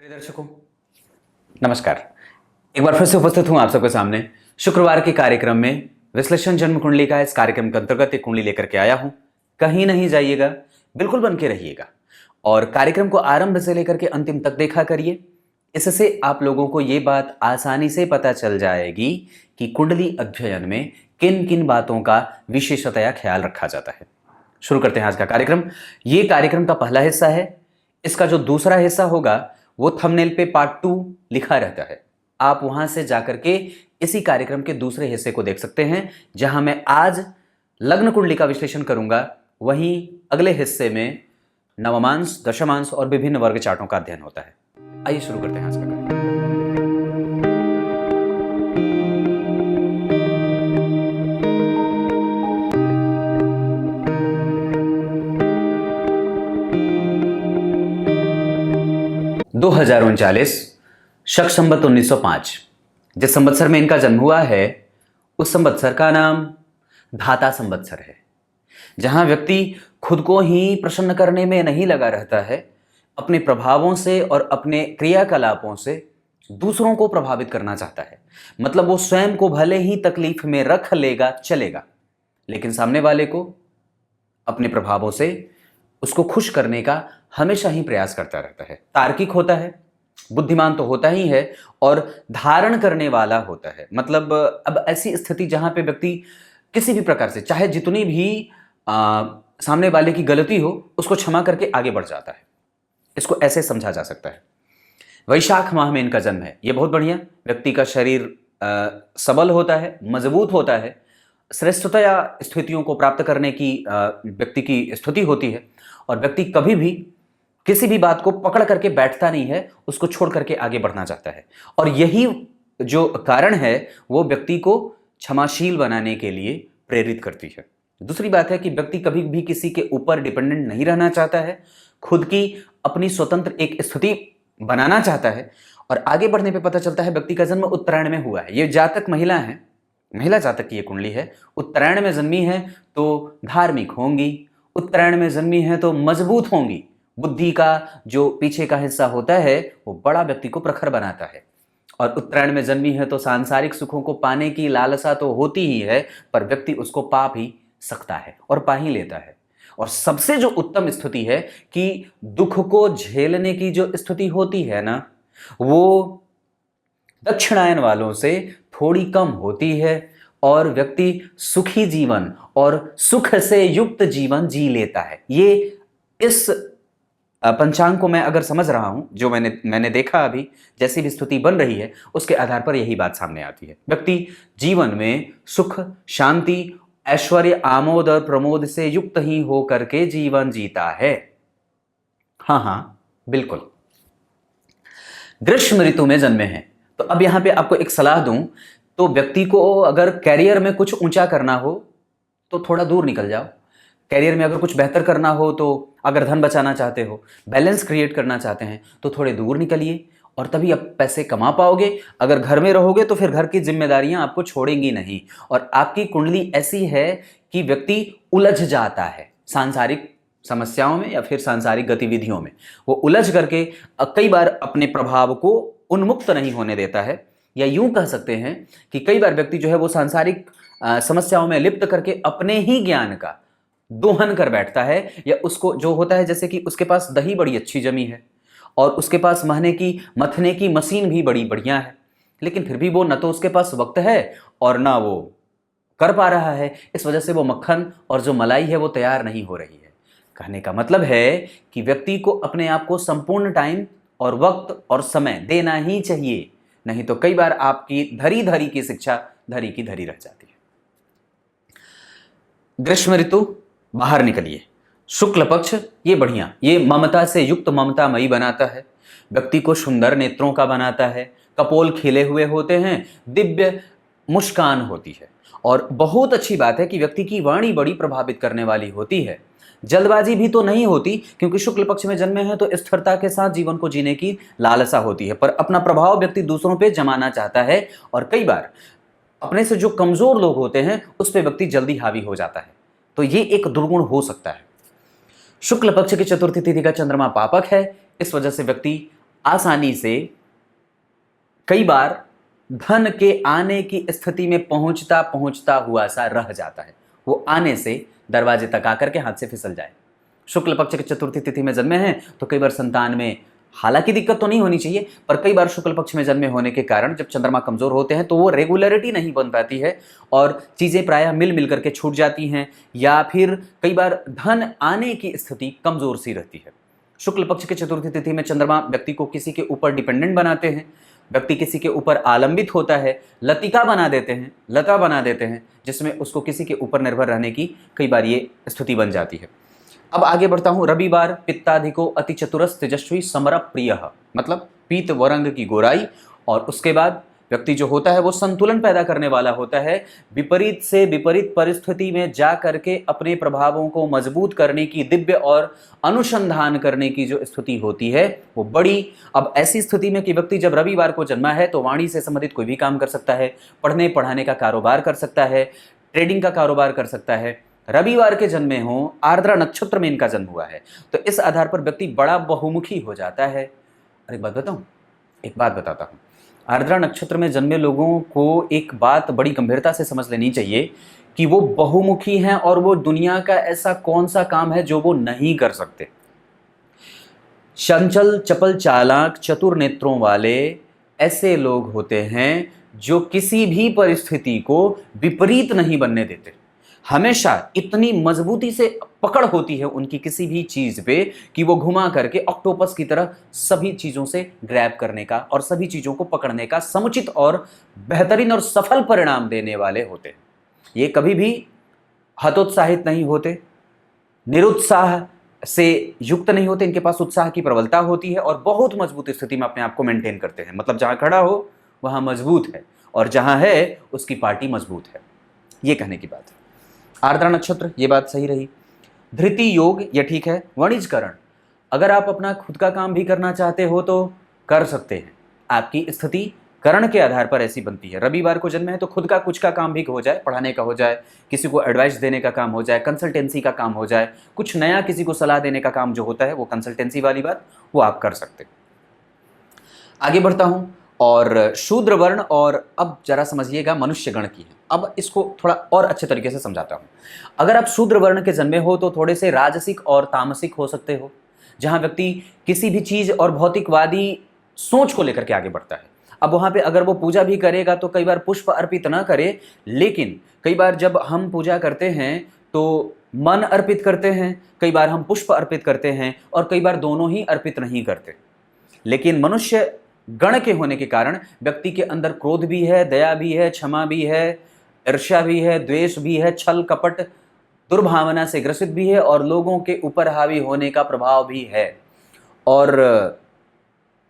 प्रिय दर्शकों, नमस्कार। एक बार फिर से उपस्थित हूं आप सबके सामने शुक्रवार के कार्यक्रम में विश्लेषण जन्म कुंडली का। इस कार्यक्रम के अंतर्गत एक कुंडली लेकर के आया हूं। कहीं नहीं जाइएगा, बिल्कुल बन के रहिएगा और कार्यक्रम को आरंभ से लेकर के अंतिम तक देखा करिए। इससे आप लोगों को ये बात आसानी से पता चल जाएगी कि कुंडली अध्ययन में किन किन बातों का विशेषतया ख्याल रखा जाता है। शुरू करते हैं आज का कार्यक्रम। ये कार्यक्रम का पहला हिस्सा है। इसका जो दूसरा हिस्सा होगा वो थंबनेल पे पार्ट 2 लिखा रहता है। आप वहां से जाकर के इसी कार्यक्रम के दूसरे हिस्से को देख सकते हैं, जहां मैं आज लग्न कुंडली का विश्लेषण करूंगा। वहीं अगले हिस्से में नवमांश, दशमांश और विभिन्न वर्ग चार्टों का अध्ययन होता है। आइए शुरू करते हैं आज का कार्यक्रम। 2039 शक संवत 1905 जिस संवत्सर में इनका जन्म हुआ है, उस संवत्सर का नाम धाता संवत्सर है। जहां व्यक्ति खुद को ही प्रसन्न करने में नहीं लगा रहता है, अपने प्रभावों से और अपने क्रियाकलापों से दूसरों को प्रभावित करना चाहता है। मतलब वो स्वयं को भले ही तकलीफ में रख लेगा, चलेगा, लेकिन सामने वाले को अपने प्रभावों से उसको खुश करने का हमेशा ही प्रयास करता रहता है। तार्किक होता है, बुद्धिमान तो होता ही है और धारण करने वाला होता है। मतलब अब ऐसी स्थिति जहां पे व्यक्ति किसी भी प्रकार से, चाहे जितनी भी सामने वाले की गलती हो, उसको क्षमा करके आगे बढ़ जाता है। इसको ऐसे समझा जा सकता है। वैशाख माह में इनका जन्म है। ये बहुत बढ़िया। व्यक्ति का शरीर सबल होता है, मजबूत होता है, श्रेष्ठतया स्थितियों को प्राप्त करने की व्यक्ति की स्थिति होती है और व्यक्ति कभी भी किसी भी बात को पकड़ करके बैठता नहीं है, उसको छोड़ करके आगे बढ़ना चाहता है। और यही जो कारण है वो व्यक्ति को क्षमाशील बनाने के लिए प्रेरित करती है। दूसरी बात है कि व्यक्ति कभी भी किसी के ऊपर डिपेंडेंट नहीं रहना चाहता है, खुद की अपनी स्वतंत्र एक स्थिति बनाना चाहता है। और आगे बढ़ने पे पता चलता है व्यक्ति का जन्म उत्तरायण में हुआ है। ये जातक महिला है, महिला जातक की ये कुंडली है। उत्तरायण में जन्मी है तो धार्मिक होंगी, उत्तरायण में जन्मी है तो मजबूत होंगी। बुद्धि का जो पीछे का हिस्सा होता है वो बड़ा व्यक्ति को प्रखर बनाता है। और उत्तरायण में जन्मी है तो सांसारिक सुखों को पाने की लालसा तो होती ही है, पर व्यक्ति उसको पा भी सकता है और पा ही लेता है। और सबसे जो उत्तम स्थिति है कि दुख को झेलने की जो स्थिति होती है ना, वो दक्षिणायन वालों से थोड़ी कम होती है और व्यक्ति सुखी जीवन और सुख से युक्त जीवन जी लेता है। ये इस पंचांग को मैं अगर समझ रहा हूं, जो मैंने देखा अभी, जैसी भी स्थिति बन रही है उसके आधार पर यही बात सामने आती है। व्यक्ति जीवन में सुख, शांति, ऐश्वर्य, आमोद और प्रमोद से युक्त ही हो करके जीवन जीता है। हाँ, बिल्कुल। ग्रीष्म ऋतु में जन्मे हैं तो अब यहां पे आपको एक सलाह दूं तो व्यक्ति को अगर कैरियर में कुछ ऊंचा करना हो तो थोड़ा दूर निकल जाओ। कैरियर में अगर कुछ बेहतर करना हो, तो अगर धन बचाना चाहते हो, बैलेंस क्रिएट करना चाहते हैं तो थोड़े दूर निकलिए और तभी आप पैसे कमा पाओगे। अगर घर में रहोगे तो फिर घर की जिम्मेदारियां आपको छोड़ेंगी नहीं। और आपकी कुंडली ऐसी है कि व्यक्ति उलझ जाता है सांसारिक समस्याओं में या फिर सांसारिक गतिविधियों में। वो उलझ करके कई बार अपने प्रभाव को उन्मुक्त नहीं होने देता है। या यूं कह सकते हैं कि कई बार व्यक्ति जो है वो सांसारिक समस्याओं में लिप्त करके अपने ही ज्ञान का दोहन कर बैठता है। या उसको जो होता है, जैसे कि उसके पास दही बड़ी अच्छी जमी है और उसके पास मथने की मशीन भी बड़ी बढ़िया है, लेकिन फिर भी वो न तो उसके पास वक्त है और ना वो कर पा रहा है। इस वजह से वो मक्खन और जो मलाई है वो तैयार नहीं हो रही है। कहने का मतलब है कि व्यक्ति को अपने आप को संपूर्ण टाइम और वक्त और समय देना ही चाहिए, नहीं तो कई बार आपकी धरी धरी की शिक्षा धरी की धरी रह जाती है। ग्रीष्म ऋतु, बाहर निकलिए। शुक्ल पक्ष, ये बढ़िया, ये ममता से युक्त ममतामयी बनाता है, व्यक्ति को सुंदर नेत्रों का बनाता है, कपोल खिले हुए होते हैं, दिव्य मुस्कान होती है। और बहुत अच्छी बात है कि व्यक्ति की वाणी बड़ी प्रभावित करने वाली होती है। जल्दबाजी भी तो नहीं होती, क्योंकि शुक्ल पक्ष में जन्मे हैं तो स्थिरता के साथ जीवन को जीने की लालसा होती है, पर अपना प्रभाव व्यक्ति दूसरों पे जमाना चाहता है और कई बार अपने से जो कमजोर लोग होते हैं उस पर व्यक्ति जल्दी हावी हो जाता है। तो ये एक दुर्गुण हो सकता है। शुक्ल पक्ष की चतुर्थी तिथि का चंद्रमा पापक है, इस वजह से व्यक्ति आसानी से कई बार धन के आने की स्थिति में पहुंचता पहुंचता हुआ सा रह जाता है, वो आने से दरवाजे तक आकर के हाथ से फिसल जाए। शुक्ल पक्ष की चतुर्थी तिथि में जन्मे हैं तो कई बार संतान में हालांकि दिक्कत तो नहीं होनी चाहिए, पर कई बार शुक्ल पक्ष में जन्मे होने के कारण जब चंद्रमा कमजोर होते हैं तो वो रेगुलरिटी नहीं बन पाती है और चीजें प्रायः मिल करके छूट जाती हैं, या फिर कई बार धन आने की स्थिति कमजोर सी रहती है। शुक्ल पक्ष की चतुर्थी तिथि में चंद्रमा व्यक्ति को किसी के ऊपर डिपेंडेंट बनाते हैं, व्यक्ति किसी के ऊपर आलंबित होता है, लतिका बना देते हैं, लता बना देते हैं, जिसमें उसको किसी के ऊपर निर्भर रहने की कई बार ये स्थिति बन जाती है। अब आगे बढ़ता हूं। रविवार पित्ताधिको अति चतुरस तेजस्वी समर प्रिय, मतलब पीत वरंग की गोराई, और उसके बाद व्यक्ति जो होता है वो संतुलन पैदा करने वाला होता है। विपरीत से विपरीत परिस्थिति में जा करके अपने प्रभावों को मजबूत करने की, दिव्य और अनुसंधान करने की जो स्थिति होती है वो बड़ी। अब ऐसी स्थिति में कि व्यक्ति जब रविवार को जन्मा है तो वाणी से संबंधित कोई भी काम कर सकता है, पढ़ने पढ़ाने का कारोबार कर सकता है, ट्रेडिंग का कारोबार कर सकता है। रविवार के जन्मे हो, आर्द्रा नक्षत्र में इनका जन्म हुआ है, तो इस आधार पर व्यक्ति बड़ा बहुमुखी हो जाता है। और एक बात बताता हूं, आर्द्रा नक्षत्र में जन्मे लोगों को एक बात बड़ी गंभीरता से समझ लेनी चाहिए कि वो बहुमुखी हैं और वो दुनिया का ऐसा कौन सा काम है जो वो नहीं कर सकते। चंचल चपल चालाक चतुर नेत्रों वाले ऐसे लोग होते हैं जो किसी भी परिस्थिति को विपरीत नहीं बनने देते। हमेशा इतनी मजबूती से पकड़ होती है उनकी किसी भी चीज पे कि वो घुमा करके ऑक्टोपस की तरह सभी चीजों से ग्रैब करने का और सभी चीजों को पकड़ने का समुचित और बेहतरीन और सफल परिणाम देने वाले होते हैं। ये कभी भी हतोत्साहित नहीं होते, निरुत्साह से युक्त नहीं होते, इनके पास उत्साह की प्रबलता होती है और बहुत मजबूत स्थिति में अपने आप को मेंटेन करते हैं। मतलब जहां खड़ा हो वहां मजबूत है और जहां है उसकी पार्टी मजबूत है, ये कहने की बात है। आर्द्रा नक्षत्र, ये बात सही रही। धृति योग, ये ठीक है। वाणिज्यकरण, अगर आप अपना खुद का काम भी करना चाहते हो तो कर सकते हैं। आपकी स्थिति करण के आधार पर ऐसी बनती है। रविवार को जन्म है तो खुद का कुछ का काम भी हो जाए, पढ़ाने का हो जाए, किसी को एडवाइस देने का काम हो जाए, कंसल्टेंसी का काम हो जाए, कुछ नया किसी को सलाह देने का काम जो होता है वो कंसल्टेंसी वाली बात, वो आप कर सकते। आगे बढ़ता हूं। और शूद्र वर्ण, और अब जरा समझिएगा मनुष्य गण की है। अब इसको थोड़ा और अच्छे तरीके से समझाता हूं। अगर आप शूद्र वर्ण के जन्मे हो तो थोड़े से राजसिक और तामसिक हो सकते हो, जहां व्यक्ति किसी भी चीज और भौतिकवादी सोच को लेकर के आगे बढ़ता है। अब वहां पे अगर वो पूजा भी करेगा तो कई बार पुष्प अर्पित ना करे, लेकिन कई बार जब हम पूजा करते हैं तो मन अर्पित करते हैं, कई बार हम पुष्प अर्पित करते हैं और कई बार दोनों ही अर्पित नहीं करते। लेकिन मनुष्य गण के होने के कारण व्यक्ति के अंदर क्रोध भी है, दया भी है, क्षमा भी है, ईर्ष्या भी है, द्वेष भी है, छल कपट दुर्भावना से ग्रसित भी है और लोगों के ऊपर हावी होने का प्रभाव भी है। और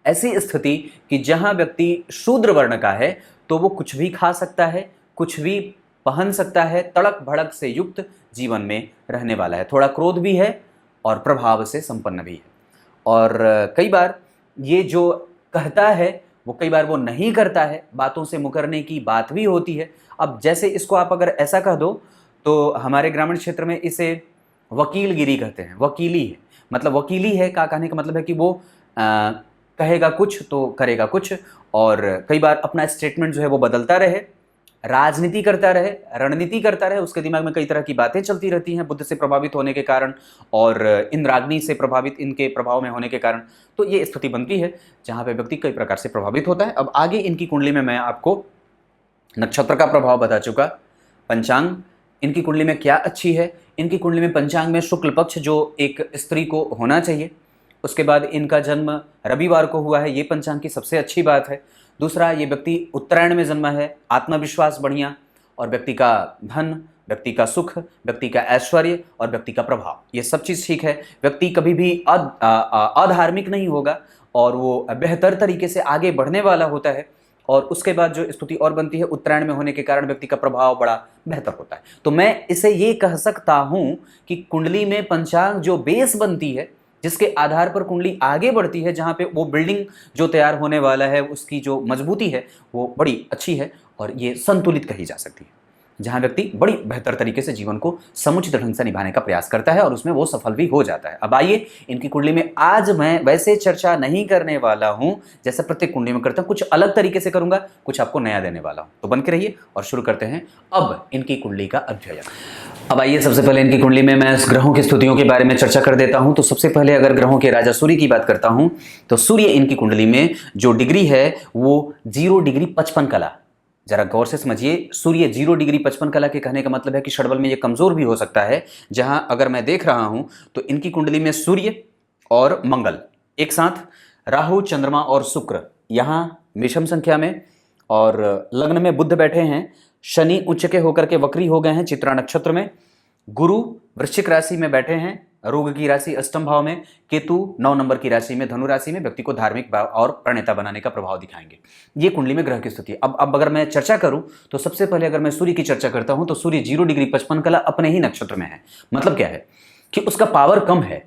ऐसी स्थिति कि जहां व्यक्ति शूद्र वर्ण का है तो वो कुछ भी खा सकता है, कुछ भी पहन सकता है, तड़क भड़क से युक्त जीवन में रहने वाला है। थोड़ा क्रोध भी है और प्रभाव से संपन्न भी है। और कई बार ये जो कहता है वो कई बार वो नहीं करता है, बातों से मुकरने की बात भी होती है। अब जैसे इसको आप अगर ऐसा कह दो तो हमारे ग्रामीण क्षेत्र में इसे वकीलगिरी कहते हैं। वकीली है, मतलब वकीली है का कहने का मतलब है कि वो कहेगा कुछ तो करेगा कुछ, और कई बार अपना स्टेटमेंट जो है वो बदलता रहे, राजनीति करता रहे, रणनीति करता रहे, उसके दिमाग में कई तरह की बातें चलती रहती हैं बुद्ध से प्रभावित होने के कारण और इंद्राग्नि से प्रभावित इनके प्रभाव में होने के कारण। तो ये स्थिति बनती है जहाँ पे व्यक्ति कई प्रकार से प्रभावित होता है। अब आगे इनकी कुंडली में मैं आपको नक्षत्र का प्रभाव बता चुका, पंचांग इनकी कुंडली में क्या अच्छी है। इनकी कुंडली में पंचांग में शुक्ल पक्ष जो एक स्त्री को होना चाहिए, उसके बाद इनका जन्म रविवार को हुआ है, ये पंचांग की सबसे अच्छी बात है। दूसरा, ये व्यक्ति उत्तरायण में जन्मा है, आत्मविश्वास बढ़िया, और व्यक्ति का धन, व्यक्ति का सुख, व्यक्ति का ऐश्वर्य और व्यक्ति का प्रभाव, ये सब चीज़ ठीक है। व्यक्ति कभी भी अधार्मिक नहीं होगा और वो बेहतर तरीके से आगे बढ़ने वाला होता है। और उसके बाद जो स्थिति और बनती है, उत्तरायण में होने के कारण व्यक्ति का प्रभाव बड़ा बेहतर होता है। तो मैं इसे ये कह सकता हूँ कि कुंडली में पंचांग जो बेस बनती है, जिसके आधार पर कुंडली आगे बढ़ती है, जहाँ पे वो बिल्डिंग जो तैयार होने वाला है उसकी जो मजबूती है वो बड़ी अच्छी है और ये संतुलित कही जा सकती है। जहां व्यक्ति बड़ी बेहतर तरीके से जीवन को समुचित ढंग से निभाने का प्रयास करता है और उसमें वो सफल भी हो जाता है। अब आइए इनकी कुंडली में आज मैं वैसे चर्चा नहीं करने वाला हूं जैसे प्रत्येक कुंडली में करता हूं, कुछ अलग तरीके से करूंगा, कुछ आपको नया देने वाला हूं। तो बन के रहिए और शुरू करते हैं अब इनकी कुंडली का अध्ययन। अब आइए सबसे पहले इनकी कुंडली में मैं ग्रहों की स्थितियों के बारे में चर्चा कर देता हूं। तो सबसे पहले अगर ग्रहों के राजा सूर्य की बात करता हूं तो सूर्य इनकी कुंडली में जो डिग्री है वो 0 डिग्री 55 कला। जरा गौर से समझिए, सूर्य 0 डिग्री 55 कला के कहने का मतलब है कि षडबल में ये कमजोर भी हो सकता है। जहां अगर मैं देख रहा हूं तो इनकी कुंडली में सूर्य और मंगल एक साथ, राहु चंद्रमा और शुक्र यहां मेषम संख्या में, और लग्न में बुध बैठे हैं, शनि उच्च के होकर के वक्री हो गए हैं चित्रा नक्षत्र में, गुरु वृश्चिक राशि में बैठे हैं रोग की राशि अष्टम भाव में, केतु 9 नंबर की राशि में धनु राशि में व्यक्ति को धार्मिक भाव और प्रणेता बनाने का प्रभाव दिखाएंगे। ये कुंडली में ग्रह की स्थिति। अब अगर मैं चर्चा करूं तो सबसे पहले अगर मैं सूर्य की चर्चा करता हूं तो सूर्य 0 डिग्री 55 कला अपने ही नक्षत्र में है। मतलब क्या है कि उसका पावर कम है,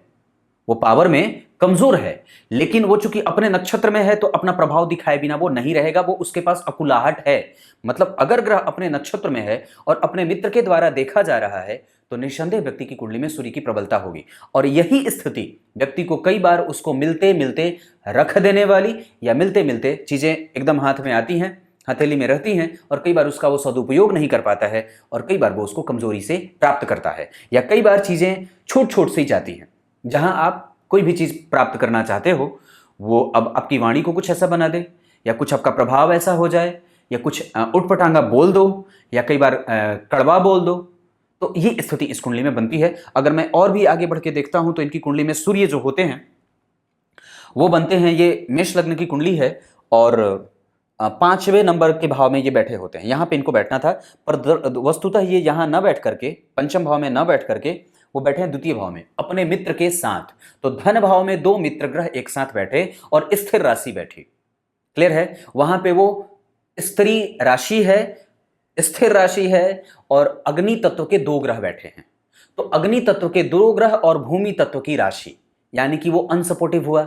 वो पावर में कमजोर है, लेकिन वो चूंकि अपने नक्षत्र में है तो अपना प्रभाव दिखाए बिना वो नहीं रहेगा, वो उसके पास अकुलाहट है। मतलब अगर ग्रह अपने नक्षत्र में है और अपने मित्र के द्वारा देखा जा रहा है तो निस्संदेह व्यक्ति की कुंडली में सूर्य की प्रबलता होगी। और यही स्थिति व्यक्ति को कई बार उसको मिलते मिलते रख देने वाली या मिलते मिलते चीजें एकदम हाथ में आती हैं, हथेली में रहती हैं, और कई बार उसका वो सदुपयोग नहीं कर पाता है और कई बार वो उसको कमजोरी से प्राप्त करता है, या कई बार चीजें छोट छोट सी जाती हैं। जहां आप कोई भी चीज प्राप्त करना चाहते हो वो अब आपकी वाणी को कुछ ऐसा बना दे, या कुछ आपका प्रभाव ऐसा हो जाए, या कुछ उटपटांगा बोल दो, या कई बार कड़वा बोल दो। तो ये स्थिति इस कुंडली में बनती है। अगर मैं और भी आगे बढ़ के देखता हूं तो इनकी कुंडली में सूर्य जो होते हैं वो बनते हैं, ये मेष लग्न की कुंडली है और 5वें नंबर के भाव में ये बैठे होते हैं। यहां पे इनको बैठना था, पर वस्तुतः ये यहां न बैठ करके, पंचम भाव में न बैठ करके वो बैठे हैं द्वितीय भाव में अपने मित्र के साथ। तो धन भाव में 2 मित्र ग्रह एक साथ बैठे और स्थिर राशि बैठी। क्लियर है? वहां पे वो स्त्री राशि है, स्थिर राशि है, और अग्नि तत्व के 2 ग्रह बैठे हैं। तो अग्नि तत्व के 2 ग्रह और भूमि तत्व की राशि, यानी कि वो अनसपोर्टिव हुआ।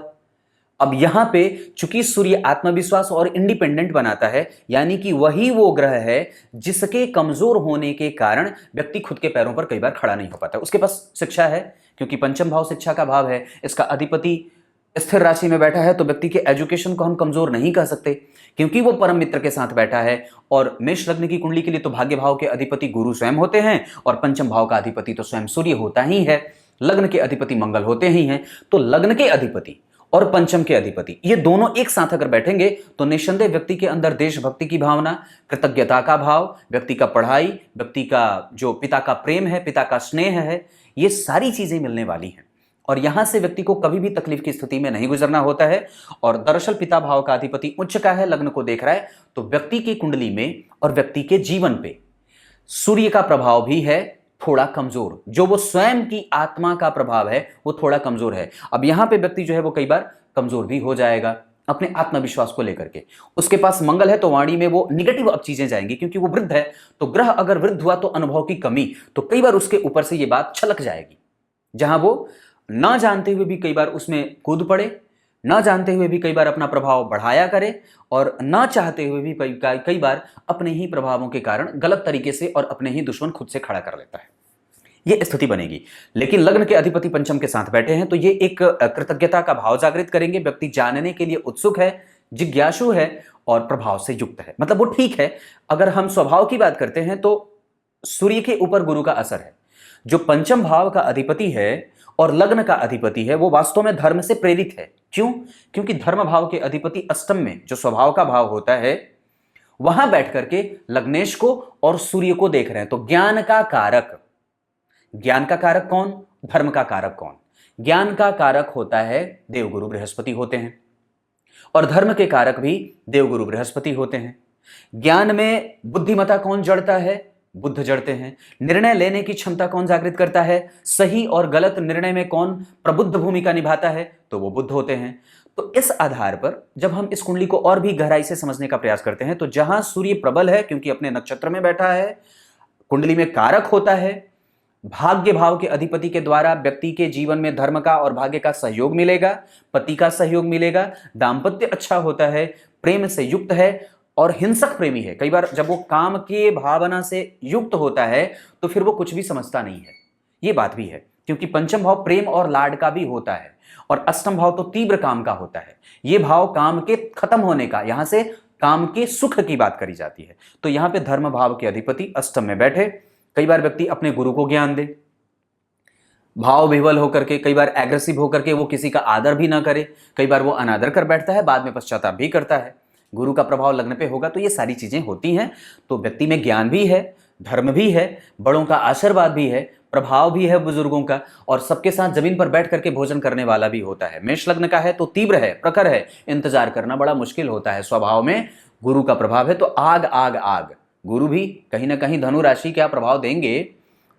अब यहां पे चूंकि सूर्य आत्मविश्वास और इंडिपेंडेंट बनाता है, यानी कि वही वो ग्रह है जिसके कमजोर होने के कारण व्यक्ति खुद के पैरों पर कई बार खड़ा नहीं हो पाता। उसके पास शिक्षा है, क्योंकि पंचम भाव शिक्षा का भाव है, इसका अधिपति स्थिर राशि में बैठा है, तो व्यक्ति के एजुकेशन को हम कमजोर नहीं कह सकते क्योंकि वो परम मित्र के साथ बैठा है। और मेष लग्न की कुंडली के लिए तो भाग्य भाव के अधिपति गुरु स्वयं होते हैं और पंचम भाव का अधिपति तो स्वयं सूर्य होता ही है। लग्न के अधिपति मंगल होते ही हैं। तो लग्न के अधिपति और पंचम के अधिपति ये दोनों एक साथ अगर बैठेंगे तो निस्संदेह व्यक्ति के अंदर देशभक्ति की भावना, कृतज्ञता का भाव, व्यक्ति का पढ़ाई, व्यक्ति का जो पिता का प्रेम है, पिता का स्नेह है, ये सारी चीजें मिलने वाली हैं। और यहां से व्यक्ति को कभी भी तकलीफ की स्थिति में नहीं गुजरना होता है। और दरअसल पिता भाव का अधिपति उच्च का है, लग्न को देख रहा है, तो व्यक्ति की कुंडली में और व्यक्ति के जीवन पे सूर्य का प्रभाव भी है थोड़ा कमजोर। जो वो स्वयं की आत्मा का प्रभाव है वो थोड़ा कमजोर है। अब यहां पे व्यक्ति जो है वो कई बार कमजोर भी हो जाएगा अपने आत्मविश्वास को लेकर के। उसके पास मंगल है तो वाणी में वो निगेटिव अब चीजें जाएंगी, क्योंकि वो वृद्ध है। तो ग्रह अगर वृद्ध हुआ तो अनुभव की कमी, तो कई बार उसके ऊपर से ये बात छलक जाएगी, जहां वो ना जानते हुए भी कई बार उसमें कूद पड़े, ना जानते हुए भी कई बार अपना प्रभाव बढ़ाया करे, और ना चाहते हुए भी कई बार अपने ही प्रभावों के कारण गलत तरीके से और अपने ही दुश्मन खुद से खड़ा कर लेता है। यह स्थिति बनेगी। लेकिन लग्न के अधिपति पंचम के साथ बैठे हैं तो ये एक कृतज्ञता का भाव जागृत करेंगे। व्यक्ति जानने के लिए उत्सुक है, जिज्ञासु है और प्रभाव से युक्त है। मतलब वो ठीक है। अगर हम स्वभाव की बात करते हैं तो सूर्य के ऊपर गुरु का असर है। जो पंचम भाव का अधिपति है और लग्न का अधिपति है वो वास्तव में धर्म से प्रेरित है। क्यों? क्योंकि धर्म भाव के अधिपति अष्टम में जो स्वभाव का भाव होता है वहां बैठ करके लग्नेश को और सूर्य को देख रहे हैं। तो ज्ञान का कारक, ज्ञान का कारक कौन? धर्म का कारक कौन? ज्ञान का कारक होता है देवगुरु बृहस्पति होते हैं, और धर्म के कारक भी देवगुरु बृहस्पति होते हैं। ज्ञान में बुद्धिमता कौन जड़ता है? बुद्ध जड़ते हैं। निर्णय लेने की क्षमता कौन जागृत करता है? सही और गलत निर्णय में कौन प्रबुद्ध भूमिका निभाता है? तो वो बुद्ध होते हैं। तो इस आधार पर जब हम इस कुंडली को और भी गहराई से समझने का प्रयास करते हैं तो जहां सूर्य प्रबल है क्योंकि अपने नक्षत्र में बैठा है, कुंडली में कारक होता है, भाग्य भाव के अधिपति के द्वारा व्यक्ति के जीवन में धर्म का और भाग्य का सहयोग मिलेगा, पति का सहयोग मिलेगा, दाम्पत्य अच्छा होता है, प्रेम से युक्त है, और हिंसक प्रेमी है। कई बार जब वो काम के भावना से युक्त होता है तो फिर वो कुछ भी समझता नहीं है, ये बात भी है, क्योंकि पंचम भाव प्रेम और लाड का भी होता है और अष्टम भाव तो तीव्र काम का होता है। ये भाव काम के खत्म होने का, यहां से काम के सुख की बात करी जाती है। तो यहां पे धर्म भाव के अधिपति अष्टम में बैठे, कई बार व्यक्ति अपने गुरु को ज्ञान दे, भाव विह्वल होकर के, कई बार एग्रेसिव होकर के वो किसी का आदर भी ना करे, कई बार वो अनादर कर बैठता है, बाद में पश्चाताप भी करता है। गुरु का प्रभाव लगने पे होगा तो ये सारी चीजें होती हैं। तो व्यक्ति में ज्ञान भी है, धर्म भी है, बड़ों का आशीर्वाद भी है, प्रभाव भी है बुजुर्गों का, और सबके साथ जमीन पर बैठ करके भोजन करने वाला भी होता है। मेष लग्न का है तो तीव्र है, प्रखर है, इंतजार करना बड़ा मुश्किल होता है। स्वभाव में गुरु का प्रभाव है तो आग आग आग। गुरु भी कहीं ना कहीं धनु राशि का प्रभाव देंगे,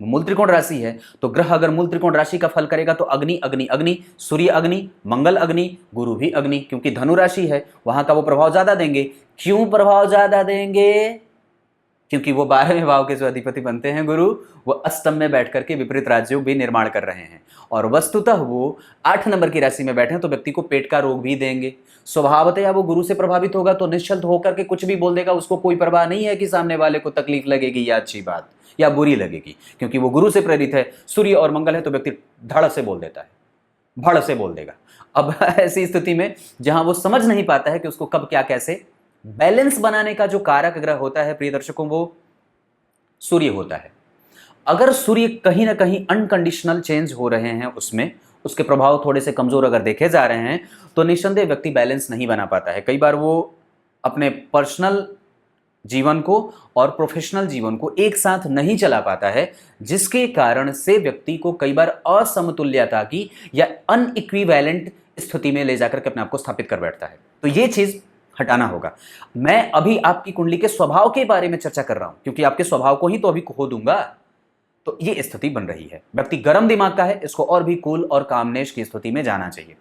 मूल त्रिकोण राशि है तो ग्रह अगर मूल त्रिकोण राशि का फल करेगा तो अग्नि अग्नि अग्नि, सूर्य अग्नि, मंगल अग्नि, गुरु भी अग्नि, क्योंकि धनु राशि है वहां का वो प्रभाव ज्यादा देंगे। क्यों प्रभाव ज्यादा देंगे? क्योंकि वो 12वें भाव के जो अधिपति बनते हैं गुरु, वो अष्टम में बैठ करके विपरीत राजयोग भी निर्माण कर रहे हैं, और वस्तुतः वो 8 नंबर की राशि में बैठे हैं तो व्यक्ति को पेट का रोग भी देंगे। स्वभावतः वो गुरु से प्रभावित होगा तो निश्चल होकर के कुछ भी बोल देगा, उसको कोई परवाह नहीं है कि सामने वाले को तकलीफ लगेगी या अच्छी बात या बुरी लगेगी, क्योंकि वो गुरु से प्रेरित है। सूर्य और मंगल है तो व्यक्ति धड़ से बोल देता है, भड़ से बोल देगा। अब ऐसी स्थिति में जहां वो समझ नहीं पाता है कि उसको कब क्या कैसे बैलेंस बनाने का जो कारक ग्रह होता है प्रिय दर्शकों, वो सूर्य होता है। अगर सूर्य कहीं ना कहीं अनकंडीशनल चेंज हो रहे हैं, उसमें उसके प्रभाव थोड़े से कमजोर अगर देखे जा रहे हैं तो निस्संदेह व्यक्ति बैलेंस नहीं बना पाता है। कई बार वो अपने पर्सनल जीवन को और प्रोफेशनल जीवन को एक साथ नहीं चला पाता है, जिसके कारण से व्यक्ति को कई बार असमतुल्यता की या अनइक्विवेलेंट स्थिति में ले जाकर के अपने आप को स्थापित कर बैठता है। तो ये चीज हटाना होगा। मैं अभी आपकी कुंडली के स्वभाव के बारे में चर्चा कर रहा हूं, क्योंकि आपके स्वभाव को ही तो अभी खो दूंगा। तो ये स्थिति बन रही है, व्यक्ति गर्म दिमाग का है, इसको और भी कूल और कामनेश की स्थिति में जाना चाहिए,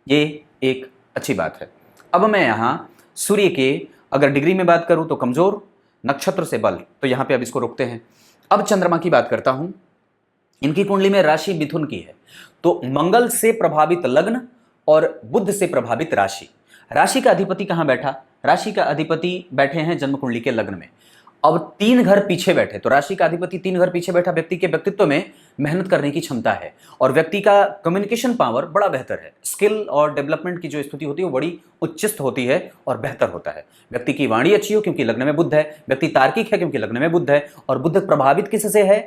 ये एक अच्छी बात है। अब मैं यहां सूर्य के अगर डिग्री में बात करूं तो कमजोर, नक्षत्र से बल, तो यहां पे अब इसको रोकते हैं। अब चंद्रमा की बात करता हूं। इनकी कुंडली में राशि मिथुन की है, तो मंगल से प्रभावित लग्न और बुध से प्रभावित राशि। राशि का अधिपति कहां बैठा? राशि का अधिपति बैठे हैं जन्म कुंडली के लग्न में। अब 3 घर पीछे बैठे, तो राशि का अधिपति 3 घर पीछे बैठा। व्यक्ति के व्यक्तित्व में मेहनत करने की क्षमता है और व्यक्ति का कम्युनिकेशन पावर बड़ा बेहतर है। स्किल और डेवलपमेंट की जो स्थिति होती है वो बड़ी उच्चिष्ट होती है और बेहतर होता है। व्यक्ति की वाणी अच्छी हो क्योंकि लग्न में बुध है, व्यक्ति तार्किक है क्योंकि लग्न में बुध है, और बुध प्रभावित किससे है?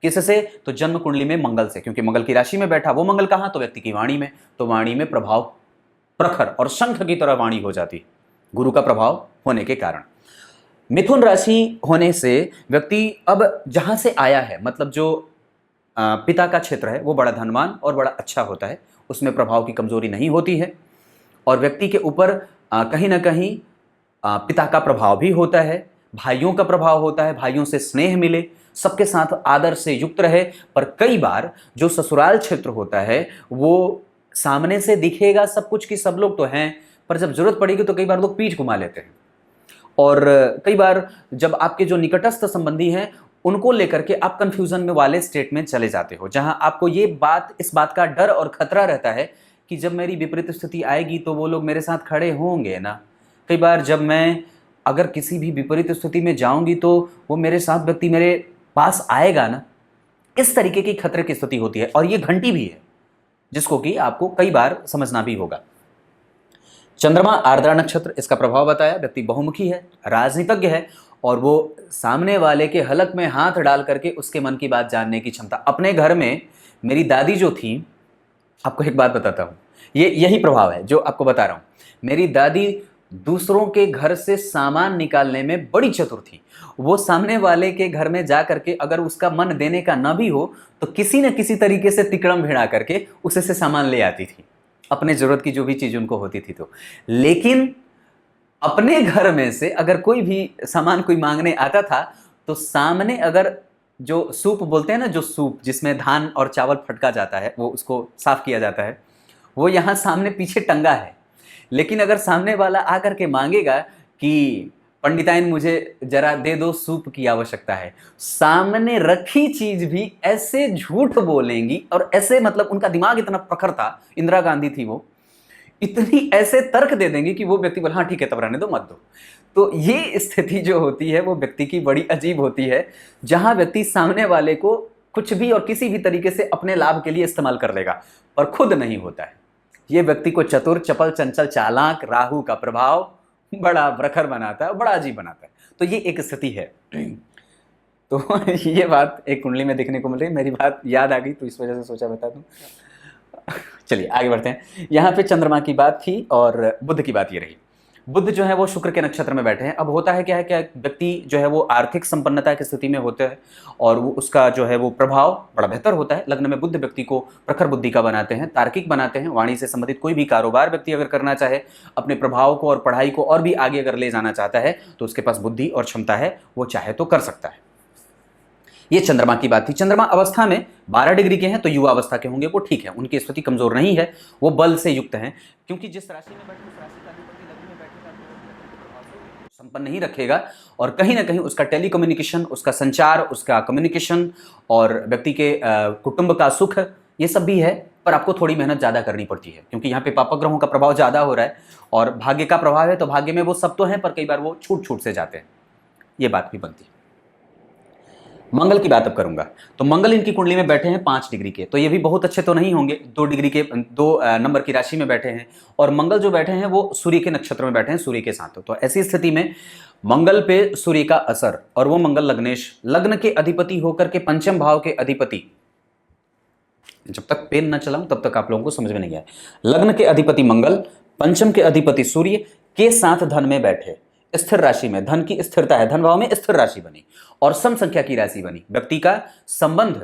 किससे? तो जन्म कुंडली में मंगल से, क्योंकि मंगल की राशि में बैठा। वो मंगल कहां? तो व्यक्ति की वाणी में, तो वाणी में प्रभाव प्रखर और शंख की तरह वाणी हो जाती, गुरु का प्रभाव होने के कारण। मिथुन राशि होने से व्यक्ति अब जहां से आया है, मतलब जो पिता का क्षेत्र है वो बड़ा धनवान और बड़ा अच्छा होता है, उसमें प्रभाव की कमजोरी नहीं होती है, और व्यक्ति के ऊपर कहीं ना कहीं पिता का प्रभाव भी होता है, भाइयों का प्रभाव होता है, भाइयों से स्नेह मिले, सबके साथ आदर से युक्त रहे। पर कई बार जो ससुराल क्षेत्र होता है वो सामने से दिखेगा सब कुछ कि सब लोग तो हैं, पर जब जरूरत पड़ेगी तो कई बार लोग पीठ घुमा लेते हैं, और कई बार जब आपके जो निकटस्थ संबंधी हैं उनको लेकर के आप कंफ्यूजन में वाले स्टेट में चले जाते हो, जहां आपको इस बात का डर और खतरा रहता है कि जब मेरी विपरीत स्थिति आएगी तो वो लोग मेरे साथ खड़े होंगे ना। कई बार जब मैं अगर किसी भी विपरीत स्थिति में जाऊंगी तो वो मेरे साथ व्यक्ति मेरे पास आएगा ना, इस तरीके की खतरे की स्थिति होती है। और ये घंटी भी है जिसको कि आपको कई बार समझना भी होगा। चंद्रमा आर्द्रा नक्षत्र, इसका प्रभाव बताया। व्यक्ति बहुमुखी है, राजनीतिज्ञ है, और वो सामने वाले के हलक में हाथ डाल करके उसके मन की बात जानने की क्षमता। अपने घर में मेरी दादी जो थी, आपको एक बात बताता हूं, यही प्रभाव है जो आपको बता रहा हूं। मेरी दादी दूसरों के घर से सामान निकालने में बड़ी चतुर थी। वो सामने वाले के घर में जा करके अगर उसका मन देने का न भी हो तो किसी न किसी तरीके से तिकड़म भिड़ा करके उसे से सामान ले आती थी, अपने जरूरत की जो भी चीज उनको होती थी। तो लेकिन अपने घर में से अगर कोई भी सामान कोई मांगने आता था तो सामने अगर जो सूप बोलते हैं ना, जो सूप जिसमें धान और चावल फटका जाता है, वो उसको साफ किया जाता है, वो यहाँ सामने पीछे टंगा है। लेकिन अगर सामने वाला आकर के मांगेगा कि पंडिताइन मुझे जरा दे दो, सूप की आवश्यकता है, सामने रखी चीज भी ऐसे झूठ बोलेंगी, और ऐसे मतलब उनका दिमाग इतना प्रखर था, इंदिरा गांधी थी वो, इतनी ऐसे तर्क दे देंगे कि वो व्यक्ति बोले हाँ ठीक है तब रहने दो, मत दो। तो ये स्थिति जो होती है वो व्यक्ति की बड़ी अजीब होती है, जहां व्यक्ति सामने वाले को कुछ भी और किसी भी तरीके से अपने लाभ के लिए इस्तेमाल कर लेगा, पर खुद नहीं होता है। ये व्यक्ति को चतुर, चपल, चंचल, चालाक, राहु का प्रभाव बड़ा प्रखर बनाता है, बड़ा अजीब बनाता है। तो ये एक स्थिति है। तो ये बात एक कुंडली में देखने को मिल रही है। मेरी बात याद आ गई तो इस वजह से सोचा बता दूं। चलिए आगे बढ़ते हैं। यहाँ पे चंद्रमा की बात थी और बुध की बात ये रही। बुध जो है वो शुक्र के नक्षत्र में बैठे हैं। अब होता है क्या व्यक्ति जो है वो आर्थिक संपन्नता की स्थिति में होते हैं और वो उसका जो है वो प्रभाव बड़ा बेहतर होता है। लग्न में बुध व्यक्ति को प्रखर बुद्धि का बनाते हैं, तार्किक बनाते हैं। वाणी से संबंधित कोई भी कारोबार व्यक्ति अगर करना चाहे, अपने प्रभाव को और पढ़ाई को और भी आगे अगर ले जाना चाहता है तो उसके पास बुद्धि और क्षमता है, वो चाहे तो कर सकता है। ये चंद्रमा की बात थी। चंद्रमा अवस्था में 12 डिग्री के हैं तो युवा अवस्था के होंगे, वो ठीक है, उनकी स्थिति कमजोर नहीं है, वो बल से युक्त हैं। क्योंकि जिस राशि में बैठे उस राशि का अधिपति लग्न में बैठेगा तो संपन्न नहीं रखेगा और कहीं ना कहीं उसका टेलीकम्युनिकेशन, उसका संचार, उसका कम्युनिकेशन और व्यक्ति के कुटुंब का सुख, ये सब भी है। पर आपको थोड़ी मेहनत ज़्यादा करनी पड़ती है क्योंकि यहाँ पे पापक ग्रहों का प्रभाव ज़्यादा हो रहा है और भाग्य का प्रभाव है। तो भाग्य में वो सब तो हैं पर कई बार वो छूट से जाते हैं, ये बात भी बनती है। मंगल की बात अब करूंगा। तो मंगल इनकी कुंडली में बैठे हैं 5 डिग्री के, तो ये भी बहुत अच्छे तो नहीं होंगे। 2 डिग्री के 2 नंबर की राशि में बैठे हैं और मंगल जो बैठे हैं वो सूर्य के नक्षत्र में बैठे हैं, सूर्य के साथ। तो ऐसी स्थिति में मंगल पे सूर्य का असर, और वो मंगल लग्नेश, लग्न के अधिपति होकर के पंचम भाव के अधिपति, जब तक पेन न चलाऊं तब तक आप लोगों को समझ में नहीं आया। लग्न के अधिपति मंगल, पंचम के अधिपति सूर्य के साथ धन में बैठे, स्थिर राशि में, धन की स्थिरता है, धन भाव में स्थिर राशि बनी और सम संख्या की राशि बनी। व्यक्ति का संबंध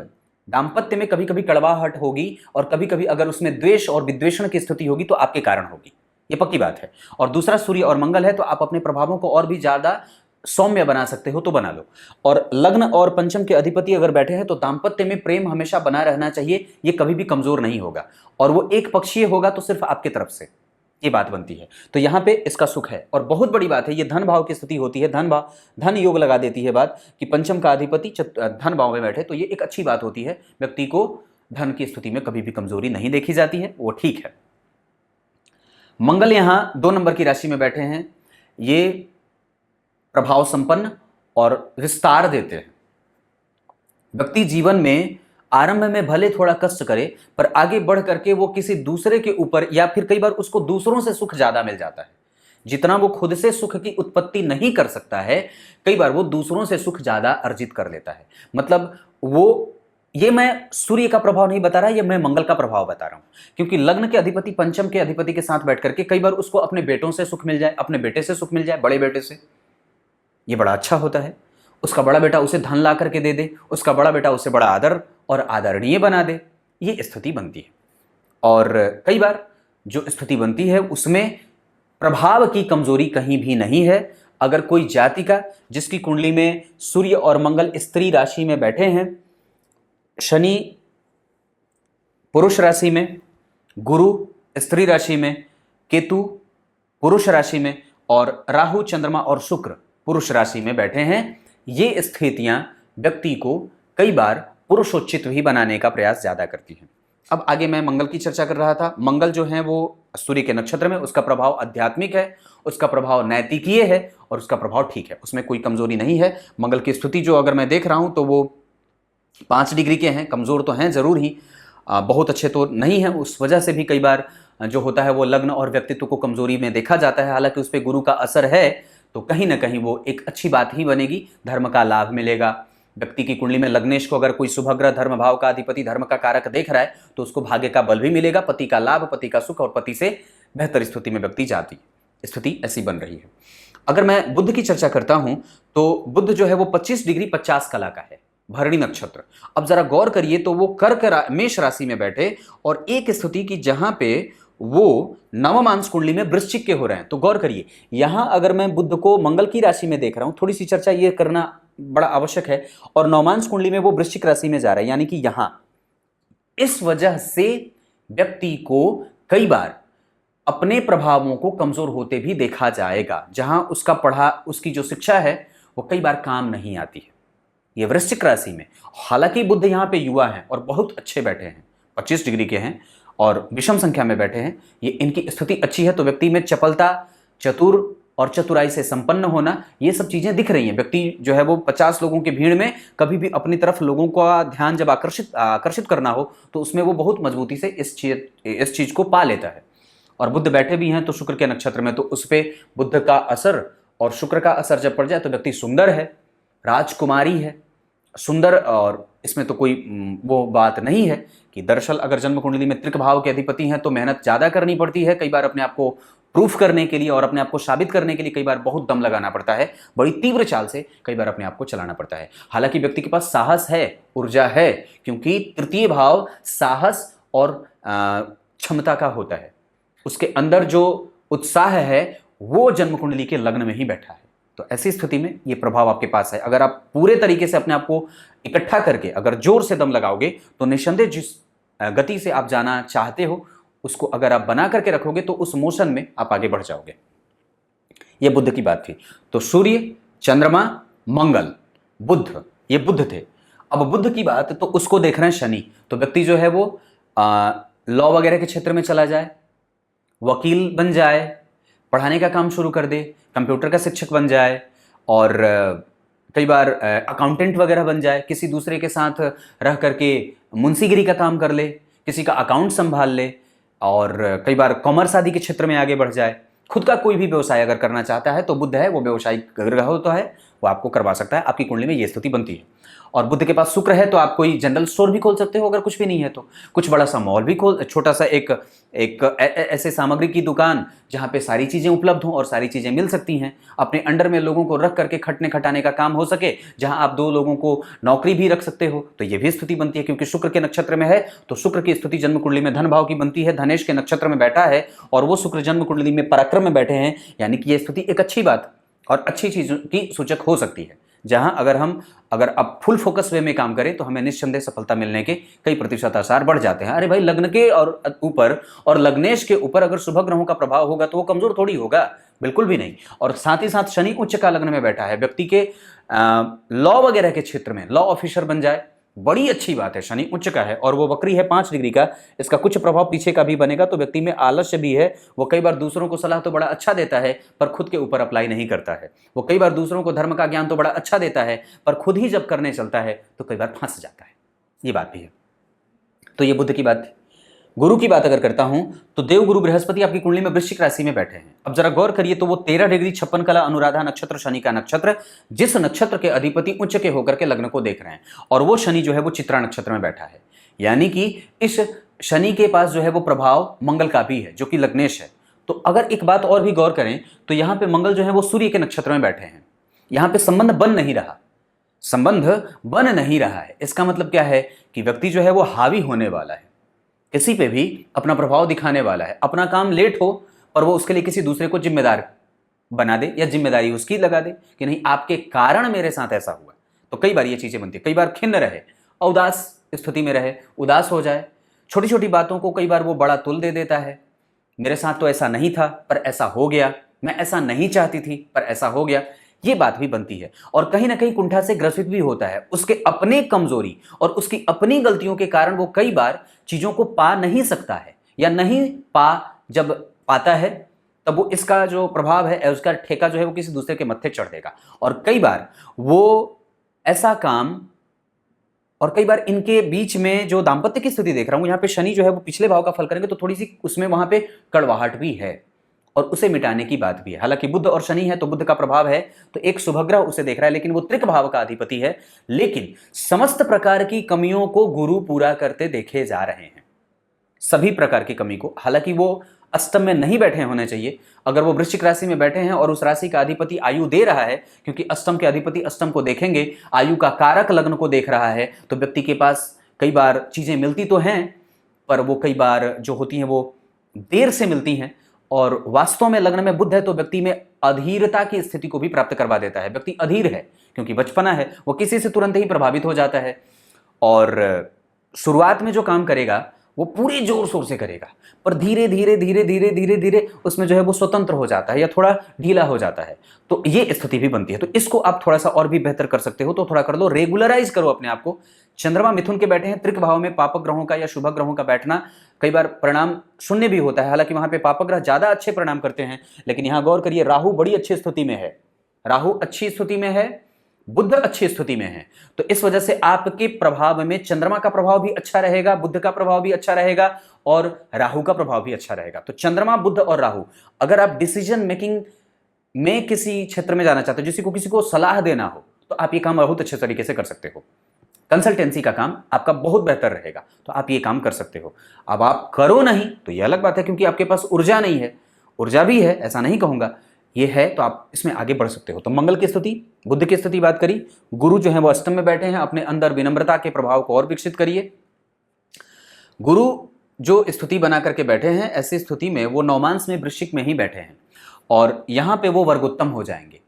दाम्पत्य में कभी कभी कड़वाहट होगी और कभी कभी अगर उसमें द्वेष और विद्वेषण की स्थिति होगी तो आपके कारण होगी, ये पक्की बात है। और दूसरा सूर्य और मंगल है तो आप अपने प्रभावों को और भी ज्यादा सौम्य बना सकते हो तो बना लो। और लग्न और पंचम के अधिपति अगर बैठे हैं तो दाम्पत्य में प्रेम हमेशा बना रहना चाहिए, ये कभी भी कमजोर नहीं होगा और वो एक पक्षीय होगा तो सिर्फ आपके तरफ से, ये बात बनती है। तो यहां पे इसका सुख है और बहुत बड़ी बात है, ये धन भाव की स्थिति होती है। धन भाव, धन योग लगा देती है बात कि पंचम का अधिपति धन भाव में बैठे, तो ये एक अच्छी बात होती है। व्यक्ति को धन की स्थिति में कभी भी कमजोरी नहीं देखी जाती है, वो ठीक है। मंगल यहां 2 नंबर की राशि में बैठे हैं, ये प्रभाव संपन्न और विस्तार देते हैं। व्यक्ति जीवन में आरंभ में भले थोड़ा कष्ट करे पर आगे बढ़ करके वो किसी दूसरे के ऊपर, या फिर कई बार उसको दूसरों से सुख ज्यादा मिल जाता है। जितना वो खुद से सुख की उत्पत्ति नहीं कर सकता है, कई बार वो दूसरों से सुख ज्यादा अर्जित कर लेता है। मतलब वो, ये मैं सूर्य का प्रभाव नहीं बता रहा, ये मैं मंगल का प्रभाव बता रहा हूं। क्योंकि लग्न के अधिपति पंचम के अधिपति के साथ बैठ करके कई बार उसको अपने बेटों से सुख मिल जाए, अपने बेटे से सुख मिल जाए, बड़े बेटे से, ये बड़ा अच्छा होता है। उसका बड़ा बेटा उसे धन ला करके दे दे, उसका बड़ा बेटा उसे बड़ा आदर और आदरणीय बना दे, ये स्थिति बनती है। और कई बार जो स्थिति बनती है उसमें प्रभाव की कमजोरी कहीं भी नहीं है। अगर कोई जाति का जिसकी कुंडली में सूर्य और मंगल स्त्री राशि में बैठे हैं, शनि पुरुष राशि में, गुरु स्त्री राशि में, केतु पुरुष राशि में और राहु, चंद्रमा और शुक्र पुरुष राशि में बैठे हैं, ये स्थितियां व्यक्ति को कई बार पुरुषोचित भी बनाने का प्रयास ज्यादा करती हैं। अब आगे मैं मंगल की चर्चा कर रहा था। मंगल जो है वो सूर्य के नक्षत्र में, उसका प्रभाव आध्यात्मिक है, उसका प्रभाव नैतिकीय है और उसका प्रभाव ठीक है, उसमें कोई कमजोरी नहीं है। मंगल की स्थिति जो अगर मैं देख रहा हूं तो वो 5 डिग्री के हैं, कमजोर तो हैं जरूर ही, बहुत अच्छे तो नहीं है। उस वजह से भी कई बार जो होता है वो लग्न और व्यक्तित्व को कमजोरी में देखा जाता है। हालांकि उस पर गुरु का असर है तो कहीं ना कहीं वो एक अच्छी बात ही बनेगी, धर्म का लाभ मिलेगा। व्यक्ति की कुंडली में लग्नेश को अगर कोई शुभग्रह धर्म भाव का अधिपति, धर्म का कारक देख रहा है तो उसको भाग्य का बल भी मिलेगा, पति का लाभ, पति का सुख और पति से बेहतर स्थिति में व्यक्ति जाती, स्थिति ऐसी बन रही है। अगर मैं बुध की चर्चा करता हूं तो बुध जो है वो 25 डिग्री 50 कला का है, भरणी नक्षत्र। अब जरा गौर करिए तो वो कर्क मेष राशि में बैठे और एक स्थिति की जहां पे वो नवमांश कुंडली में वृश्चिक के हो रहे हैं। तो गौर करिए, यहां अगर मैं बुध को मंगल की राशि में देख रहा हूं, थोड़ी सी चर्चा ये करना बड़ा आवश्यक है, और नवमांश कुंडली में वो वृश्चिक राशि में जा रहा है, यानी कि यहां इस वजह से व्यक्ति को कई बार अपने प्रभावों को कमजोर होते भी देखा जाएगा। जहां उसकी जो शिक्षा है वो कई बार काम नहीं आती है, ये वृश्चिक राशि में। हालांकि बुध यहां पे युवा है और बहुत अच्छे बैठे हैं, 25 डिग्री के हैं और विषम संख्या में बैठे हैं, ये इनकी स्थिति अच्छी है। तो व्यक्ति में चपलता, चतुर और चतुराई से संपन्न होना, ये सब चीजें दिख रही हैं। व्यक्ति जो है वो 50 लोगों की भीड़ में कभी भी अपनी तरफ लोगों का ध्यान जब आकर्षित करना हो तो उसमें वो बहुत मजबूती से इस चीज को पा लेता है। और बुध बैठे भी हैं तो शुक्र के नक्षत्र में, तो उस पर बुध का असर और शुक्र का असर जब पड़ जाए तो व्यक्ति सुंदर है, राजकुमारी है, सुंदर। और इसमें तो कोई वो बात नहीं है कि दरअसल अगर जन्म कुंडली में त्रिक भाव के अधिपति हैं तो मेहनत ज्यादा करनी पड़ती है, कई बार अपने आप को प्रूफ करने के लिए और अपने आप को साबित करने के लिए कई बार बहुत दम लगाना पड़ता है, बड़ी तीव्र चाल से कई बार अपने आप को चलाना पड़ता है। हालांकि व्यक्ति के पास साहस है, ऊर्जा है, क्योंकि तृतीय भाव साहस और क्षमता का होता है। उसके अंदर जो उत्साह है वो जन्म कुंडली के लग्न में ही बैठा है। तो ऐसी स्थिति में ये प्रभाव आपके पास है। अगर आप पूरे तरीके से अपने आप को इकट्ठा करके अगर जोर से दम लगाओगे तो निस्संदेह जिस गति से आप जाना चाहते हो उसको अगर आप बना करके रखोगे तो उस मोशन में आप आगे बढ़ जाओगे। ये बुध की बात थी। तो सूर्य, चंद्रमा, मंगल, बुध, ये बुध थे। अब बुध की बात तो उसको देख रहे हैं शनि। तो व्यक्ति जो है वो लॉ वगैरह के क्षेत्र में चला जाए, वकील बन जाए, पढ़ाने का काम शुरू कर दे, कंप्यूटर का शिक्षक बन जाए, और कई बार अकाउंटेंट वगैरह बन जाए, किसी दूसरे के साथ रह करके मुंशीगिरी का काम कर ले, किसी का अकाउंट संभाल ले, और कई बार कॉमर्स आदि के क्षेत्र में आगे बढ़ जाए। खुद का कोई भी व्यवसाय अगर करना चाहता है तो बुध है वो व्यवसायिक ग्रह होता है, वो आपको करवा सकता है। आपकी कुंडली में ये स्थिति बनती है। और बुध के पास शुक्र है तो आप कोई जनरल स्टोर भी खोल सकते हो, अगर कुछ भी नहीं है तो कुछ बड़ा सा मॉल भी खोल, छोटा सा एक ऐसे सामग्री की दुकान जहाँ पे सारी चीजें उपलब्ध हों और सारी चीजें मिल सकती हैं। अपने अंडर में लोगों को रख करके खटने खटाने का काम हो सके, जहां आप 2 लोगों को नौकरी भी रख सकते हो, तो ये भी स्थिति बनती है। क्योंकि शुक्र के नक्षत्र में है तो शुक्र की स्थिति जन्म कुंडली में धन भाव की बनती है। धनेश के नक्षत्र में बैठा है और वो शुक्र जन्म कुंडली में पराक्रम में बैठे हैं, यानी कि ये स्थिति एक अच्छी बात और अच्छी चीजों की सूचक हो सकती है। जहां अगर अब फुल फोकस वे में काम करें तो हमें निस्संदेह सफलता मिलने के कई प्रतिशत आसार बढ़ जाते हैं। अरे भाई, लग्न के और ऊपर और लग्नेश के ऊपर अगर शुभ ग्रहों का प्रभाव होगा तो वो कमजोर थोड़ी होगा, बिल्कुल भी नहीं। और साथ ही साथ शनि उच्च का लग्न में बैठा है, व्यक्ति के लॉ वगैरह के क्षेत्र में लॉ ऑफिसर बन जाए, बड़ी अच्छी बात है। शनि उच्च का है और वो वक्री है 5 डिग्री का, इसका कुछ प्रभाव पीछे का भी बनेगा। तो व्यक्ति में आलस्य भी है, वो कई बार दूसरों को सलाह तो बड़ा अच्छा देता है पर खुद के ऊपर अप्लाई नहीं करता है। वो कई बार दूसरों को धर्म का ज्ञान तो बड़ा अच्छा देता है पर खुद ही जब करने चलता है तो कई बार फंस जाता है। ये बात भी है। तो ये बुध की बात थी। गुरु की बात अगर करता हूं तो देवगुरु बृहस्पति आपकी कुंडली में वृश्चिक राशि में बैठे हैं। अब जरा गौर करिए तो वो 13 डिग्री 56 कला अनुराधा नक्षत्र, शनि का नक्षत्र, जिस नक्षत्र के अधिपति उच्च के होकर के लग्न को देख रहे हैं, और वो शनि जो है वो चित्रा नक्षत्र में बैठा है। यानी कि इस शनि के पास जो है वो प्रभाव मंगल का भी है जो कि लग्नेश है। तो अगर एक बात और भी गौर करें तो यहां पर मंगल जो है वो सूर्य के नक्षत्र में बैठे हैं। यहां पर संबंध बन नहीं रहा है। इसका मतलब क्या है कि व्यक्ति जो है वो हावी होने वाला है, किसी पे भी अपना प्रभाव दिखाने वाला है। अपना काम लेट हो और वो उसके लिए किसी दूसरे को जिम्मेदार बना दे या जिम्मेदारी उसकी लगा दे कि नहीं, आपके कारण मेरे साथ ऐसा हुआ। तो कई बार ये चीजें बनती है। कई बार खिन्न रहे, उदास स्थिति में रहे, उदास हो जाए, छोटी छोटी बातों को कई बार वो बड़ा तुल दे देता है। मेरे साथ तो ऐसा नहीं था पर ऐसा हो गया, मैं ऐसा नहीं चाहती थी पर ऐसा हो गया, ये बात भी बनती है। और कहीं ना कहीं कुंठा से ग्रसित भी होता है। उसके अपने कमजोरी और उसकी अपनी गलतियों के कारण वो कई बार चीजों को पा नहीं सकता है, या नहीं जब पाता है तब वो इसका जो प्रभाव है, उसका ठेका जो है वो किसी दूसरे के मत्थे चढ़ देगा। और कई बार वो ऐसा काम, और कई बार इनके बीच में जो दाम्पत्य की स्थिति देख रहा हूं, यहाँ पे शनि जो है वो पिछले भाव का फल करेंगे तो थोड़ी सी उसमें वहां पे कड़वाहट भी है और उसे मिटाने की बात भी है। हालांकि बुध और शनि है तो बुध का प्रभाव है तो एक शुभग्रह उसे देख रहा है, लेकिन वो त्रिक भाव का अधिपति है। लेकिन समस्त प्रकार की कमियों को गुरु पूरा करते देखे जा रहे हैं, सभी प्रकार की कमी को। हालांकि वो अष्टम में नहीं बैठे होने चाहिए। अगर वो वृश्चिक राशि में बैठे हैं और उस राशि का अधिपति आयु दे रहा है, क्योंकि अष्टम के अधिपति अष्टम को देखेंगे, आयु का कारक लग्न को देख रहा है, तो व्यक्ति के पास कई बार चीजें मिलती तो हैं पर वो कई बार जो होती हैं वो देर से मिलती हैं। और वास्तव में लग्न में बुध है तो व्यक्ति में अधीरता की स्थिति को भी प्राप्त करवा देता है। व्यक्ति अधीर है क्योंकि बचपना है, वो किसी से तुरंत ही प्रभावित हो जाता है और शुरुआत में जो काम करेगा वो पूरे जोर शोर से करेगा, पर धीरे धीरे धीरे धीरे धीरे धीरे उसमें जो है वो स्वतंत्र हो जाता है या थोड़ा ढीला हो जाता है। तो ये स्थिति भी बनती है। तो इसको आप थोड़ा सा और भी बेहतर कर सकते हो, तो थोड़ा कर लो, रेगुलराइज करो अपने आप को। चंद्रमा मिथुन के बैठे हैं, त्रिक भाव में पापक ग्रहों का या शुभ ग्रहों का बैठना कई बार परिणाम शून्य भी होता है। हालांकि वहां पे पापक ग्रह ज्यादा अच्छे परिणाम करते हैं, लेकिन यहां गौर करिए, राहु बड़ी अच्छी स्थिति में है, राहु अच्छी स्थिति में है, बुध अच्छी स्थिति में है। तो इस वजह से आपके प्रभाव में चंद्रमा का प्रभाव भी अच्छा रहेगा, बुध का प्रभाव भी अच्छा रहेगा और राहु का प्रभाव भी अच्छा रहेगा। तो चंद्रमा, बुध और राहु, अगर आप डिसीजन मेकिंग में किसी क्षेत्र में जाना चाहते हो, किसी को सलाह देना हो, तो आप ये काम बहुत अच्छे तरीके से कर सकते हो। कंसल्टेंसी का काम आपका बहुत बेहतर रहेगा, तो आप ये काम कर सकते हो। अब आप करो नहीं तो ये अलग बात है, क्योंकि आपके पास ऊर्जा नहीं है। ऊर्जा भी है, ऐसा नहीं कहूंगा, ये है, तो आप इसमें आगे बढ़ सकते हो। तो मंगल की स्थिति, बुध की स्थिति बात करी, गुरु जो है वो अष्टम में बैठे हैं, अपने अंदर विनम्रता के प्रभाव को और विकसित करिए। गुरु जो स्थिति बना करके बैठे हैं, ऐसी स्थिति में वो नवमांश में वृश्चिक में ही बैठे हैं और यहां पे वो वर्गोत्तम हो जाएंगे,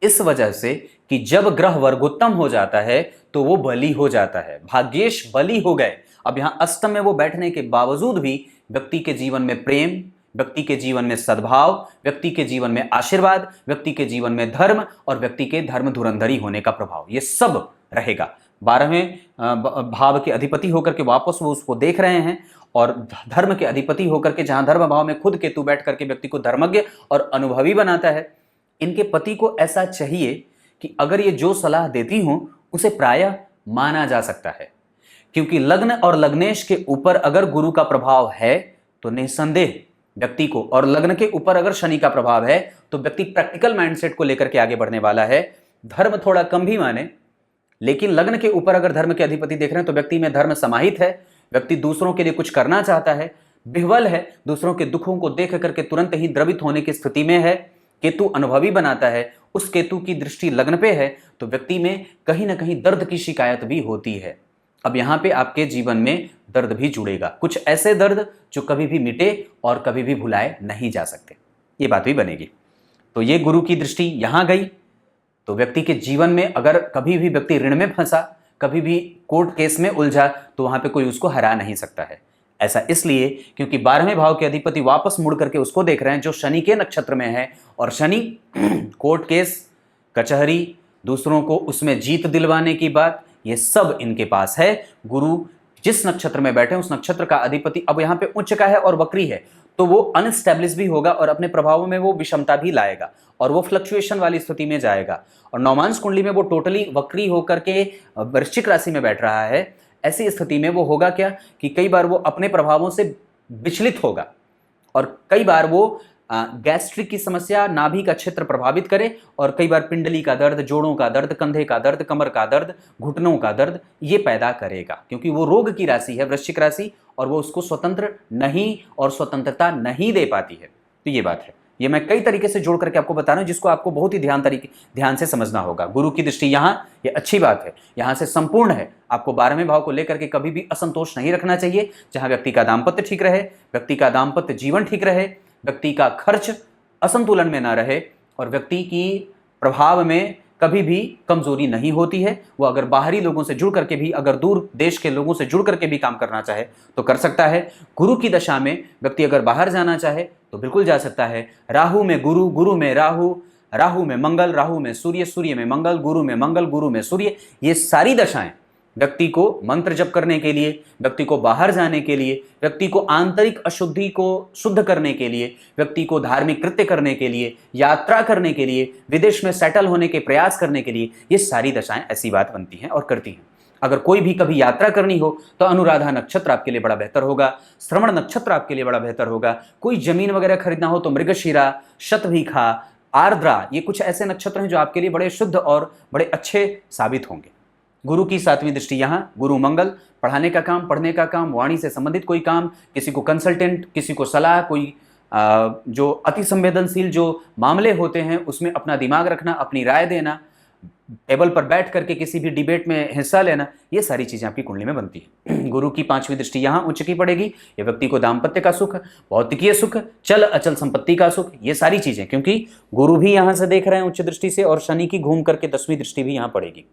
इस वजह से कि जब ग्रह वर्गोत्तम हो जाता है तो वो बली हो जाता है, भाग्येश बली हो गए। अब यहां अष्टम में वो बैठने के बावजूद भी व्यक्ति के जीवन में प्रेम, व्यक्ति के जीवन में सद्भाव, व्यक्ति के जीवन में आशीर्वाद, व्यक्ति के जीवन में धर्म और व्यक्ति के धर्म धुरंधरी होने का प्रभाव, ये सब रहेगा। 12वें भाव के अधिपति होकर के वापस वो उसको देख रहे हैं और धर्म के अधिपति होकर के, जहां धर्म भाव में खुद केतु बैठ करके व्यक्ति को धर्मज्ञ और अनुभवी बनाता है। इनके पति को ऐसा चाहिए कि अगर ये जो सलाह देती हूं उसे प्रायः माना जा सकता है, क्योंकि लग्न और लग्नेश के ऊपर अगर गुरु का प्रभाव है तो निसंदेह व्यक्ति को, और लग्न के ऊपर अगर शनि का प्रभाव है तो व्यक्ति प्रैक्टिकल माइंडसेट को लेकर के आगे बढ़ने वाला है। धर्म थोड़ा कम भी माने, लेकिन लग्न के ऊपर अगर धर्म के अधिपति देख रहे हैं तो व्यक्ति में धर्म समाहित है, व्यक्ति दूसरों के लिए कुछ करना चाहता है, विह्वल है, दूसरों के दुखों को देख करके तुरंत ही द्रवित होने की स्थिति में है। केतु अनुभवी बनाता है, उस केतु की दृष्टि लग्न पे है, तो व्यक्ति में कहीं ना कहीं दर्द की शिकायत भी होती है। अब यहां पे आपके जीवन में दर्द भी जुड़ेगा, कुछ ऐसे दर्द जो कभी भी मिटे और कभी भी भुलाए नहीं जा सकते, ये बात भी बनेगी। तो ये गुरु की दृष्टि यहां गई तो व्यक्ति के जीवन में अगर कभी भी व्यक्ति ऋण में फंसा, कभी भी कोर्ट केस में उलझा, तो वहां पे कोई उसको हरा नहीं सकता है। ऐसा इसलिए क्योंकि 12वें भाव के अधिपति वापस मुड़ करके उसको देख रहे हैं जो शनि के नक्षत्र में है, और शनि कोर्ट केस, कचहरी, दूसरों को उसमें जीत दिलवाने की बात, ये सब इनके पास है। गुरु जिस नक्षत्र में बैठे उस नक्षत्र का अधिपति अब यहाँ पे उच्च का है और वक्री है, तो वो अनस्टेब्लिश भी होगा और अपने प्रभावों में वो विषमता भी लाएगा और वो फ्लक्चुएशन वाली स्थिति में जाएगा। और नवमांश कुंडली में वो टोटली वक्री होकर के वृश्चिक राशि में बैठ रहा है। ऐसी स्थिति में वो होगा क्या कि कई बार वो अपने प्रभावों से विचलित होगा और कई बार वो गैस्ट्रिक की समस्या, नाभि का क्षेत्र प्रभावित करे, और कई बार पिंडली का दर्द, जोड़ों का दर्द, कंधे का दर्द, कमर का दर्द, घुटनों का दर्द ये पैदा करेगा, क्योंकि वो रोग की राशि है वृश्चिक राशि और वो उसको स्वतंत्र नहीं और स्वतंत्रता नहीं दे पाती है। तो ये बात है, ये मैं कई तरीके से जोड़ करके आपको बता रहा हूं, जिसको आपको बहुत ही ध्यान से समझना होगा। गुरु की दृष्टि यहाँ, ये अच्छी बात है, यहाँ से संपूर्ण है। आपको 12वें भाव को लेकर के कभी भी असंतोष नहीं रखना चाहिए। जहां व्यक्ति का दाम्पत्य ठीक रहे, व्यक्ति का दाम्पत्य जीवन ठीक रहे, व्यक्ति का खर्च असंतुलन में ना रहे और व्यक्ति की प्रभाव में कभी भी कमजोरी नहीं होती है। वो अगर बाहरी लोगों से जुड़ करके भी, अगर दूर देश के लोगों से जुड़ करके भी काम करना चाहे तो कर सकता है। गुरु की दशा में व्यक्ति अगर बाहर जाना चाहे तो बिल्कुल जा सकता है। राहु में गुरु, गुरु में राहु, राहु में मंगल, राहु में सूर्य, सूर्य में मंगल, गुरु में सूर्य, ये सारी दशाएं व्यक्ति को मंत्र जप करने के लिए, व्यक्ति को बाहर जाने के लिए, व्यक्ति को आंतरिक अशुद्धि को शुद्ध करने के लिए, व्यक्ति को धार्मिक कृत्य करने के लिए, यात्रा करने के लिए, विदेश में सेटल होने के प्रयास करने के लिए, ये सारी दशाएं ऐसी बात बनती हैं और करती हैं। अगर कोई भी कभी यात्रा करनी हो तो अनुराधा नक्षत्र आपके लिए बड़ा बेहतर होगा, श्रवण नक्षत्र आपके लिए बड़ा बेहतर होगा। कोई जमीन वगैरह खरीदना हो तो मृगशिरा, शतभिखा, आर्द्रा, ये कुछ ऐसे नक्षत्र हैं जो आपके लिए बड़े शुद्ध और बड़े अच्छे साबित होंगे। गुरु की 7वीं दृष्टि यहाँ, गुरु मंगल, पढ़ाने का काम, पढ़ने का काम, वाणी से संबंधित कोई काम, किसी को कंसल्टेंट, किसी को सलाह, कोई जो अति संवेदनशील जो मामले होते हैं उसमें अपना दिमाग रखना, अपनी राय देना, टेबल पर बैठ करके किसी भी डिबेट में हिस्सा लेना, ये सारी चीजें आपकी कुंडली में बनती है। गुरु की 5वीं दृष्टि यहाँ उच्च की पड़ेगी। ये व्यक्ति को दाम्पत्य का सुख, भौतिकीय सुख, चल अचल संपत्ति का सुख, ये सारी चीजें, क्योंकि गुरु भी यहां से देख रहे हैं उच्च दृष्टि से और शनि की घूम करके 10वीं दृष्टि भी यहां पड़ेगी।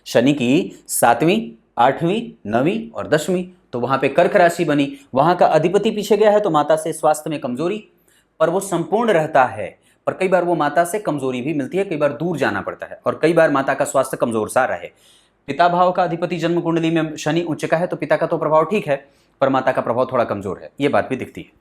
शनि की 7वीं, 8वीं, 9वीं और 10वीं, तो वहां पे कर्क राशि बनी, वहां का अधिपति पीछे गया है तो माता से स्वास्थ्य में कमजोरी, पर वो संपूर्ण रहता है, पर कई बार वो माता से कमजोरी भी मिलती है, कई बार दूर जाना पड़ता है और कई बार माता का स्वास्थ्य कमजोर सा रहे। पिता भाव का अधिपति जन्म कुंडली में शनि उच्च का है तो पिता का तो प्रभाव ठीक है, पर माता का प्रभाव थोड़ा कमजोर है, ये बात भी दिखती है।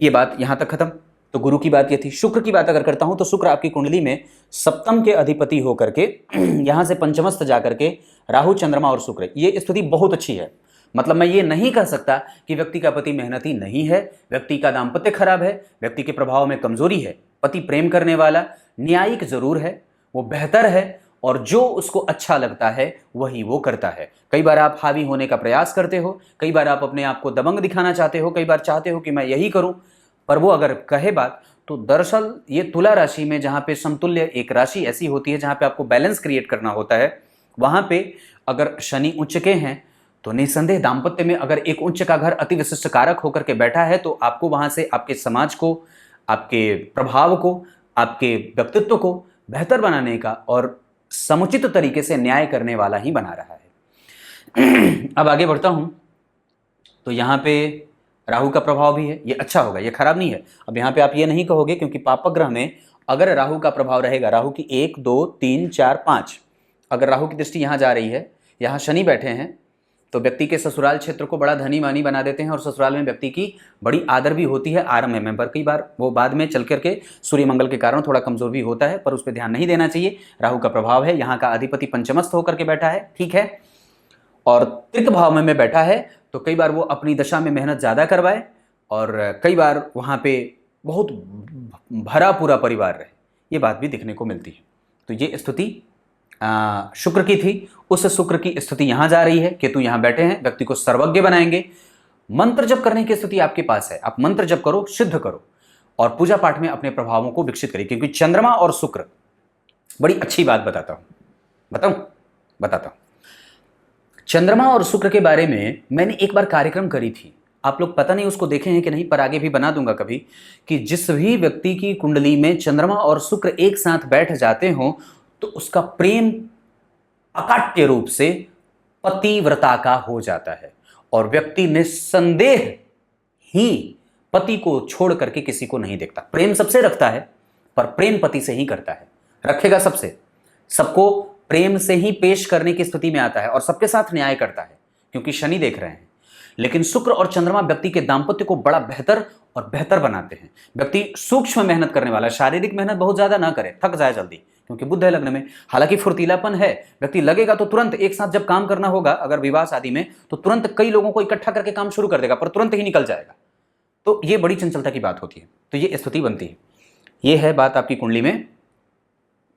ये बात यहां तक खत्म। तो गुरु की बात ये थी। शुक्र की बात अगर करता हूं तो शुक्र आपकी कुंडली में सप्तम के अधिपति होकर के यहां से पंचमस्त जाकर के राहु चंद्रमा और शुक्र, ये स्थिति बहुत अच्छी है। मतलब मैं ये नहीं कह सकता कि व्यक्ति का पति मेहनती नहीं है, व्यक्ति का दाम्पत्य खराब है, व्यक्ति के प्रभाव में कमजोरी है। पति प्रेम करने वाला, न्यायिक जरूर है, वो बेहतर है और जो उसको अच्छा लगता है वही वो करता है। कई बार आप हावी होने का प्रयास करते हो, कई बार आप अपने आप को दबंग दिखाना चाहते हो, कई बार चाहते हो कि मैं यही करूं, पर वो अगर कहे बात तो दरअसल ये तुला राशि में जहां पे समतुल्य एक राशि ऐसी होती है जहां पे आपको बैलेंस क्रिएट करना होता है, वहां पे अगर शनि उच्च के हैं तो निसंदेह दाम्पत्य में अगर एक उच्च का घर अति विशिष्ट कारक होकर के बैठा है तो आपको वहां से आपके समाज को, आपके प्रभाव को, आपके व्यक्तित्व को बेहतर बनाने का और समुचित तरीके से न्याय करने वाला ही बना रहा है। अब आगे बढ़ता हूं तो यहां पे राहु का प्रभाव भी है, ये अच्छा होगा, ये खराब नहीं है। अब यहां पे आप ये नहीं कहोगे क्योंकि पापक ग्रह में अगर राहु का प्रभाव रहेगा, राहु की 1 2 3 4 5, अगर राहु की दृष्टि यहां जा रही है, यहां शनि बैठे हैं तो व्यक्ति के ससुराल क्षेत्र को बड़ा धनी मानी बना देते हैं और ससुराल में व्यक्ति की बड़ी आदर भी होती है आरंभ में, पर कई बार वो बाद में चल करके सूर्य मंगल के कारण थोड़ा कमजोर भी होता है, पर उस पर ध्यान नहीं देना चाहिए। राहु का प्रभाव है, यहाँ का अधिपति पंचमस्थ होकर के बैठा है, ठीक है, और त्रिक भाव में बैठा है तो कई बार वो अपनी दशा में मेहनत ज्यादा करवाए और कई बार वहां पे बहुत भरा पूरा परिवार रहे, ये बात भी दिखने को मिलती है। तो ये स्थिति शुक्र की थी, उस शुक्र की स्थिति यहां जा रही है, केतु यहां बैठे हैं, व्यक्ति को सर्वज्ञ बनाएंगे। मंत्र जप करने की स्थिति आपके पास है, आप मंत्र जप करो, सिद्ध करो और पूजा पाठ में अपने प्रभावों को विकसित करिए, क्योंकि चंद्रमा और शुक्र, बड़ी अच्छी बात बताता हूं। चंद्रमा और शुक्र के बारे में मैंने एक बार कार्यक्रम करी थी, आप लोग पता नहीं उसको देखे हैं कि नहीं, पर आगे भी बना दूंगा कभी, कि जिस भी व्यक्ति की कुंडली में चंद्रमा और शुक्र एक साथ बैठ जाते हो तो उसका प्रेम अकाट्य रूप से पतिव्रता का हो जाता है और व्यक्ति निस्संदेह ही पति को छोड़ करके किसी को नहीं देखता। प्रेम सबसे रखता है पर प्रेम पति से ही करता है, रखेगा सबसे, सबको प्रेम से ही पेश करने की स्थिति में आता है और सबके साथ न्याय करता है, क्योंकि शनि देख रहे हैं। लेकिन शुक्र और चंद्रमा व्यक्ति के दाम्पत्य को बड़ा बेहतर और बेहतर बनाते हैं। व्यक्ति सूक्ष्म मेहनत करने वाला, शारीरिक मेहनत बहुत ज्यादा ना करे, थक जाए जल्दी, क्योंकि बुध है लग्न में, हालांकि फुर्तीलापन है, व्यक्ति लगेगा तो तुरंत एक साथ जब काम करना होगा अगर विवाह शादी में तो तुरंत कई लोगों को इकट्ठा करके काम शुरू कर देगा, पर तुरंत ही निकल जाएगा, तो ये बड़ी चंचलता की बात होती है, तो ये स्थिति बनती है। ये है बात आपकी कुंडली में,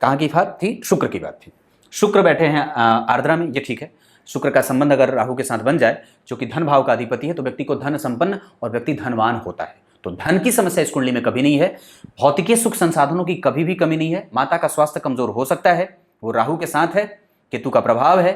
कहां की बात थी, शुक्र की बात थी। शुक्र बैठे हैं आर्द्रा में, ये ठीक है। शुक्र का संबंध अगर राहु के साथ बन जाए, जो कि धन भाव का अधिपति है, तो व्यक्ति को धन संपन्न और व्यक्ति धनवान होता है। तो धन की समस्या इस कुंडली में कभी नहीं है, भौतिकीय सुख संसाधनों की कभी भी कमी नहीं है। माता का स्वास्थ्य कमजोर हो सकता है, वो राहु के साथ है, केतु का प्रभाव है,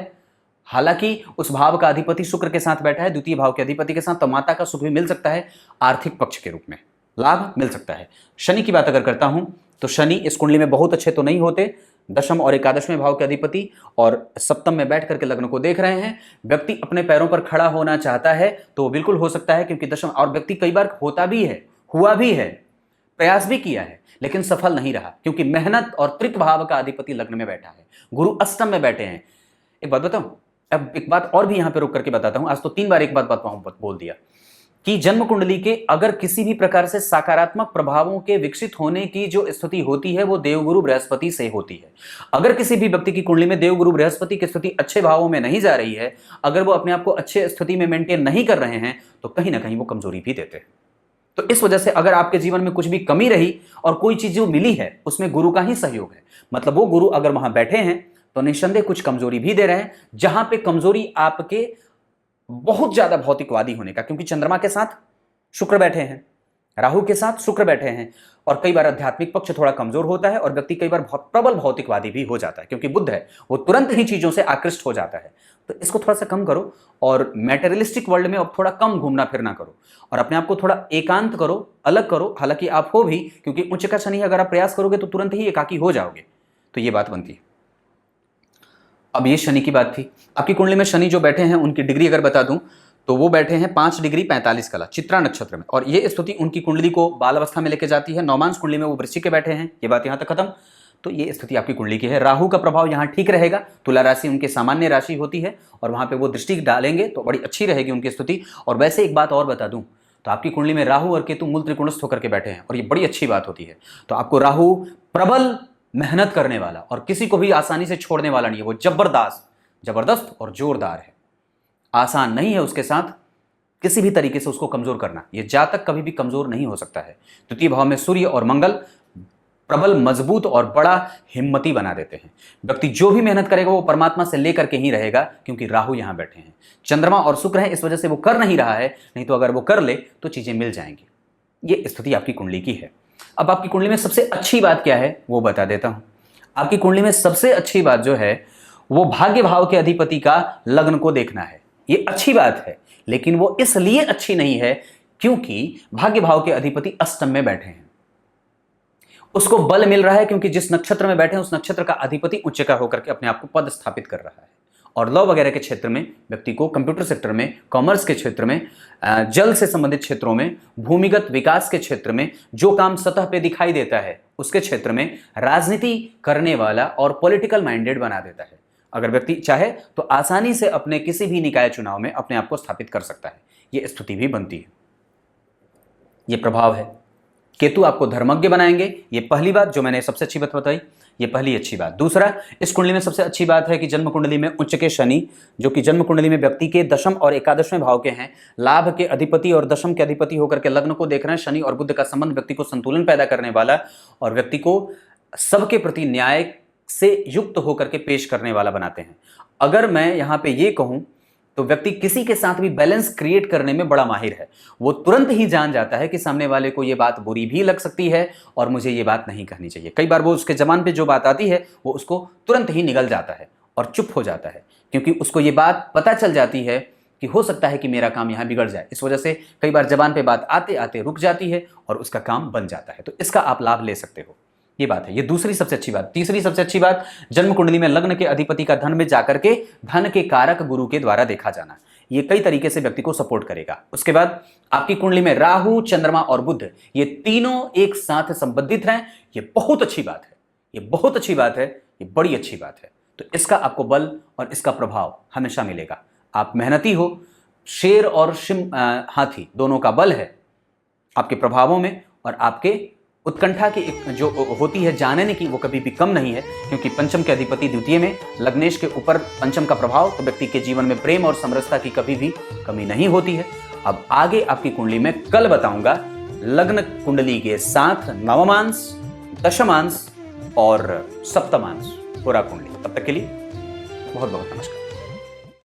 हालांकि उस भाव का अधिपति शुक्र के साथ बैठा है, द्वितीय भाव के अधिपति के साथ, तो माता का सुख भी मिल सकता है, आर्थिक पक्ष के रूप में लाभ मिल सकता है। शनि की बात अगर करता हूं तो शनि इस कुंडली में बहुत अच्छे तो नहीं होते, दशम और एकादशवें भाव के अधिपति और सप्तम में बैठ करके लग्न को देख रहे हैं। व्यक्ति अपने पैरों पर खड़ा होना चाहता है तो वो बिल्कुल हो सकता है, क्योंकि दशम, और व्यक्ति कई बार होता भी है, हुआ भी है, प्रयास भी किया है, लेकिन सफल नहीं रहा, क्योंकि मेहनत और त्रिक भाव का अधिपति लग्न में बैठा है, गुरु अष्टम में बैठे हैं। एक बात बताऊं, अब एक बात और भी यहां पर रुक करके बताता हूं, आज तो 3 बार एक बात बोल दिया कि जन्म कुंडली के अगर किसी भी प्रकार से सकारात्मक प्रभावों के विकसित होने की जो स्थिति होती है वो देवगुरु बृहस्पति से होती है। अगर किसी भी व्यक्ति की कुंडली में देवगुरु बृहस्पति की स्थिति अच्छे भावों में नहीं जा रही है, अगर वो अपने आप को अच्छे स्थिति में मेंटेन नहीं कर रहे हैं, तो कहीं ना कहीं वो कमजोरी भी देते हैं। तो इस वजह से अगर आपके जीवन में कुछ भी कमी रही और कोई चीज जो मिली है उसमें गुरु का ही सहयोग है, मतलब वो गुरु अगर वहां बैठे हैं तो निस्संदेह कुछ कमजोरी भी दे रहे हैं, जहां पे कमजोरी आपके बहुत ज्यादा भौतिकवादी होने का, क्योंकि चंद्रमा के साथ शुक्र बैठे हैं, राहु के साथ शुक्र बैठे हैं, और कई बार आध्यात्मिक पक्ष थोड़ा कमजोर होता है और व्यक्ति कई बार प्रबल भौतिकवादी भी हो जाता है, क्योंकि बुध है, वो तुरंत ही चीजों से आकृष्ट हो जाता है। तो इसको थोड़ा सा कम करो और मैटेरियलिस्टिक वर्ल्ड में अब थोड़ा कम घूमना फिरना करो और अपने आप को थोड़ा एकांत करो, अलग करो। हालांकि आप हो भी, क्योंकि उच्च का शनि अगर आप प्रयास करोगे तो तुरंत ही एकाकी हो जाओगे, तो ये बात बनती है। अब ये शनि की बात थी। आपकी कुंडली में शनि जो बैठे हैं उनकी डिग्री अगर बता दूं तो वो बैठे हैं 5 डिग्री 45 कला चित्रा नक्षत्र में, और ये स्थिति उनकी कुंडली को बाल अवस्था में लेके जाती है। नवमांश कुंडली में वो वृश्चिक के बैठे हैं, ये बात यहाँ तक खत्म। तो ये स्थिति आपकी कुंडली की है। राहु का प्रभाव यहाँ ठीक रहेगा, तुला राशि उनकी सामान्य राशि होती है और वहां पे वो दृष्टि डालेंगे तो बड़ी अच्छी रहेगी उनकी स्थिति। और वैसे एक बात और बता दूं, तो आपकी कुंडली में राहु और केतु मूल त्रिकोणस्थ होकर के बैठे हैं और ये बड़ी अच्छी बात होती है। तो आपको राहु प्रबल मेहनत करने वाला और किसी को भी आसानी से छोड़ने वाला नहीं है, वो जबरदस्त और जोरदार है। आसान नहीं है उसके साथ किसी भी तरीके से उसको कमजोर करना, ये जातक कभी भी कमजोर नहीं हो सकता है। तृतीय भाव में सूर्य और मंगल प्रबल, मजबूत और बड़ा हिम्मती बना देते हैं। व्यक्ति जो भी मेहनत करेगा वो परमात्मा से लेकर के ही रहेगा, क्योंकि राहु यहां बैठे हैं। चंद्रमा और शुक्र है, इस वजह से वो कर नहीं रहा है, नहीं तो अगर वो कर ले तो चीजें मिल जाएंगी। ये स्थिति आपकी कुंडली की है। अब आपकी कुंडली में सबसे अच्छी बात क्या है वो बता देता हूं। आपकी कुंडली में सबसे अच्छी बात जो है वो भाग्य भाव के अधिपति का लग्न को देखना है। ये अच्छी बात है, लेकिन वो इसलिए अच्छी नहीं है क्योंकि भाग्य भाव के अधिपति अष्टम में बैठे हैं। उसको बल मिल रहा है क्योंकि जिस नक्षत्र में बैठे हैं उस नक्षत्र का अधिपति उच्च का होकर के अपने आप को पद स्थापित कर रहा है। और लॉ वगैरह के क्षेत्र में व्यक्ति को, कंप्यूटर सेक्टर में, कॉमर्स के क्षेत्र में, जल से संबंधित क्षेत्रों में, भूमिगत विकास के क्षेत्र में जो काम सतह पे दिखाई देता है उसके क्षेत्र में राजनीति करने वाला और पॉलिटिकल माइंडेड बना देता है। अगर व्यक्ति चाहे तो आसानी से अपने किसी भी निकाय चुनाव में अपने आप को स्थापित कर सकता है। यह स्थिति भी बनती है। यह प्रभाव है। केतु आपको धर्मज्ञ बनाएंगे, ये पहली बात जो मैंने सबसे अच्छी बात बताई, ये पहली अच्छी बात। दूसरा, इस कुंडली में सबसे अच्छी बात है कि जन्म कुंडली में उच्च के शनि, जो कि जन्म कुंडली में व्यक्ति के दशम और एकादशवें भाव के हैं, लाभ के अधिपति और दशम के अधिपति होकर के लग्न को देख रहे हैं। शनि और बुध का संबंध व्यक्ति को संतुलन पैदा करने वाला और व्यक्ति को सबके प्रति न्याय से युक्त होकर के पेश करने वाला बनाते हैं। अगर मैं यहाँ पे ये कहूँ तो व्यक्ति किसी के साथ भी बैलेंस क्रिएट करने में बड़ा माहिर है। वो तुरंत ही जान जाता है कि सामने वाले को ये बात बुरी भी लग सकती है और मुझे ये बात नहीं कहनी चाहिए। कई बार वो उसके जबान पे जो बात आती है वो उसको तुरंत ही निगल जाता है और चुप हो जाता है, क्योंकि उसको ये बात पता चल जाती है कि हो सकता है कि मेरा काम यहाँ बिगड़ जाए। इस वजह से कई बार जबान पे बात आते आते रुक जाती है और उसका काम बन जाता है। तो इसका आप लाभ ले सकते हो, ये बात है। ये दूसरी सबसे अच्छी बात। तीसरी सबसे अच्छी बात, जन्म कुंडली में लग्न के अधिपति का धन में जाकर के धन के कारक गुरु के द्वारा देखा जाना, ये कई तरीके से व्यक्ति को सपोर्ट करेगा। उसके बाद आपकी कुंडली में राहु, चंद्रमा और बुध, ये तीनों एक साथ संबंधित हैं। ये बहुत अच्छी बात है, ये बहुत अच्छी बात है, ये बड़ी अच्छी बात है। तो इसका आपको बल और इसका प्रभाव हमेशा मिलेगा। आप मेहनती हो, शेर और हाथी दोनों का बल है आपके प्रभावों में, और आपके उत्कंठा की जो होती है जानने की, वो कभी भी कम नहीं है, क्योंकि पंचम के अधिपति द्वितीय में, लग्नेश के ऊपर पंचम का प्रभाव, तो व्यक्ति के जीवन में प्रेम और समरसता की कभी भी कमी नहीं होती है। अब आगे आपकी कुंडली में कल बताऊंगा लग्न कुंडली के साथ नवमांश, दशमांश और सप्तमांश पूरा कुंडली। तब तक के लिए बहुत बहुत नमस्कार।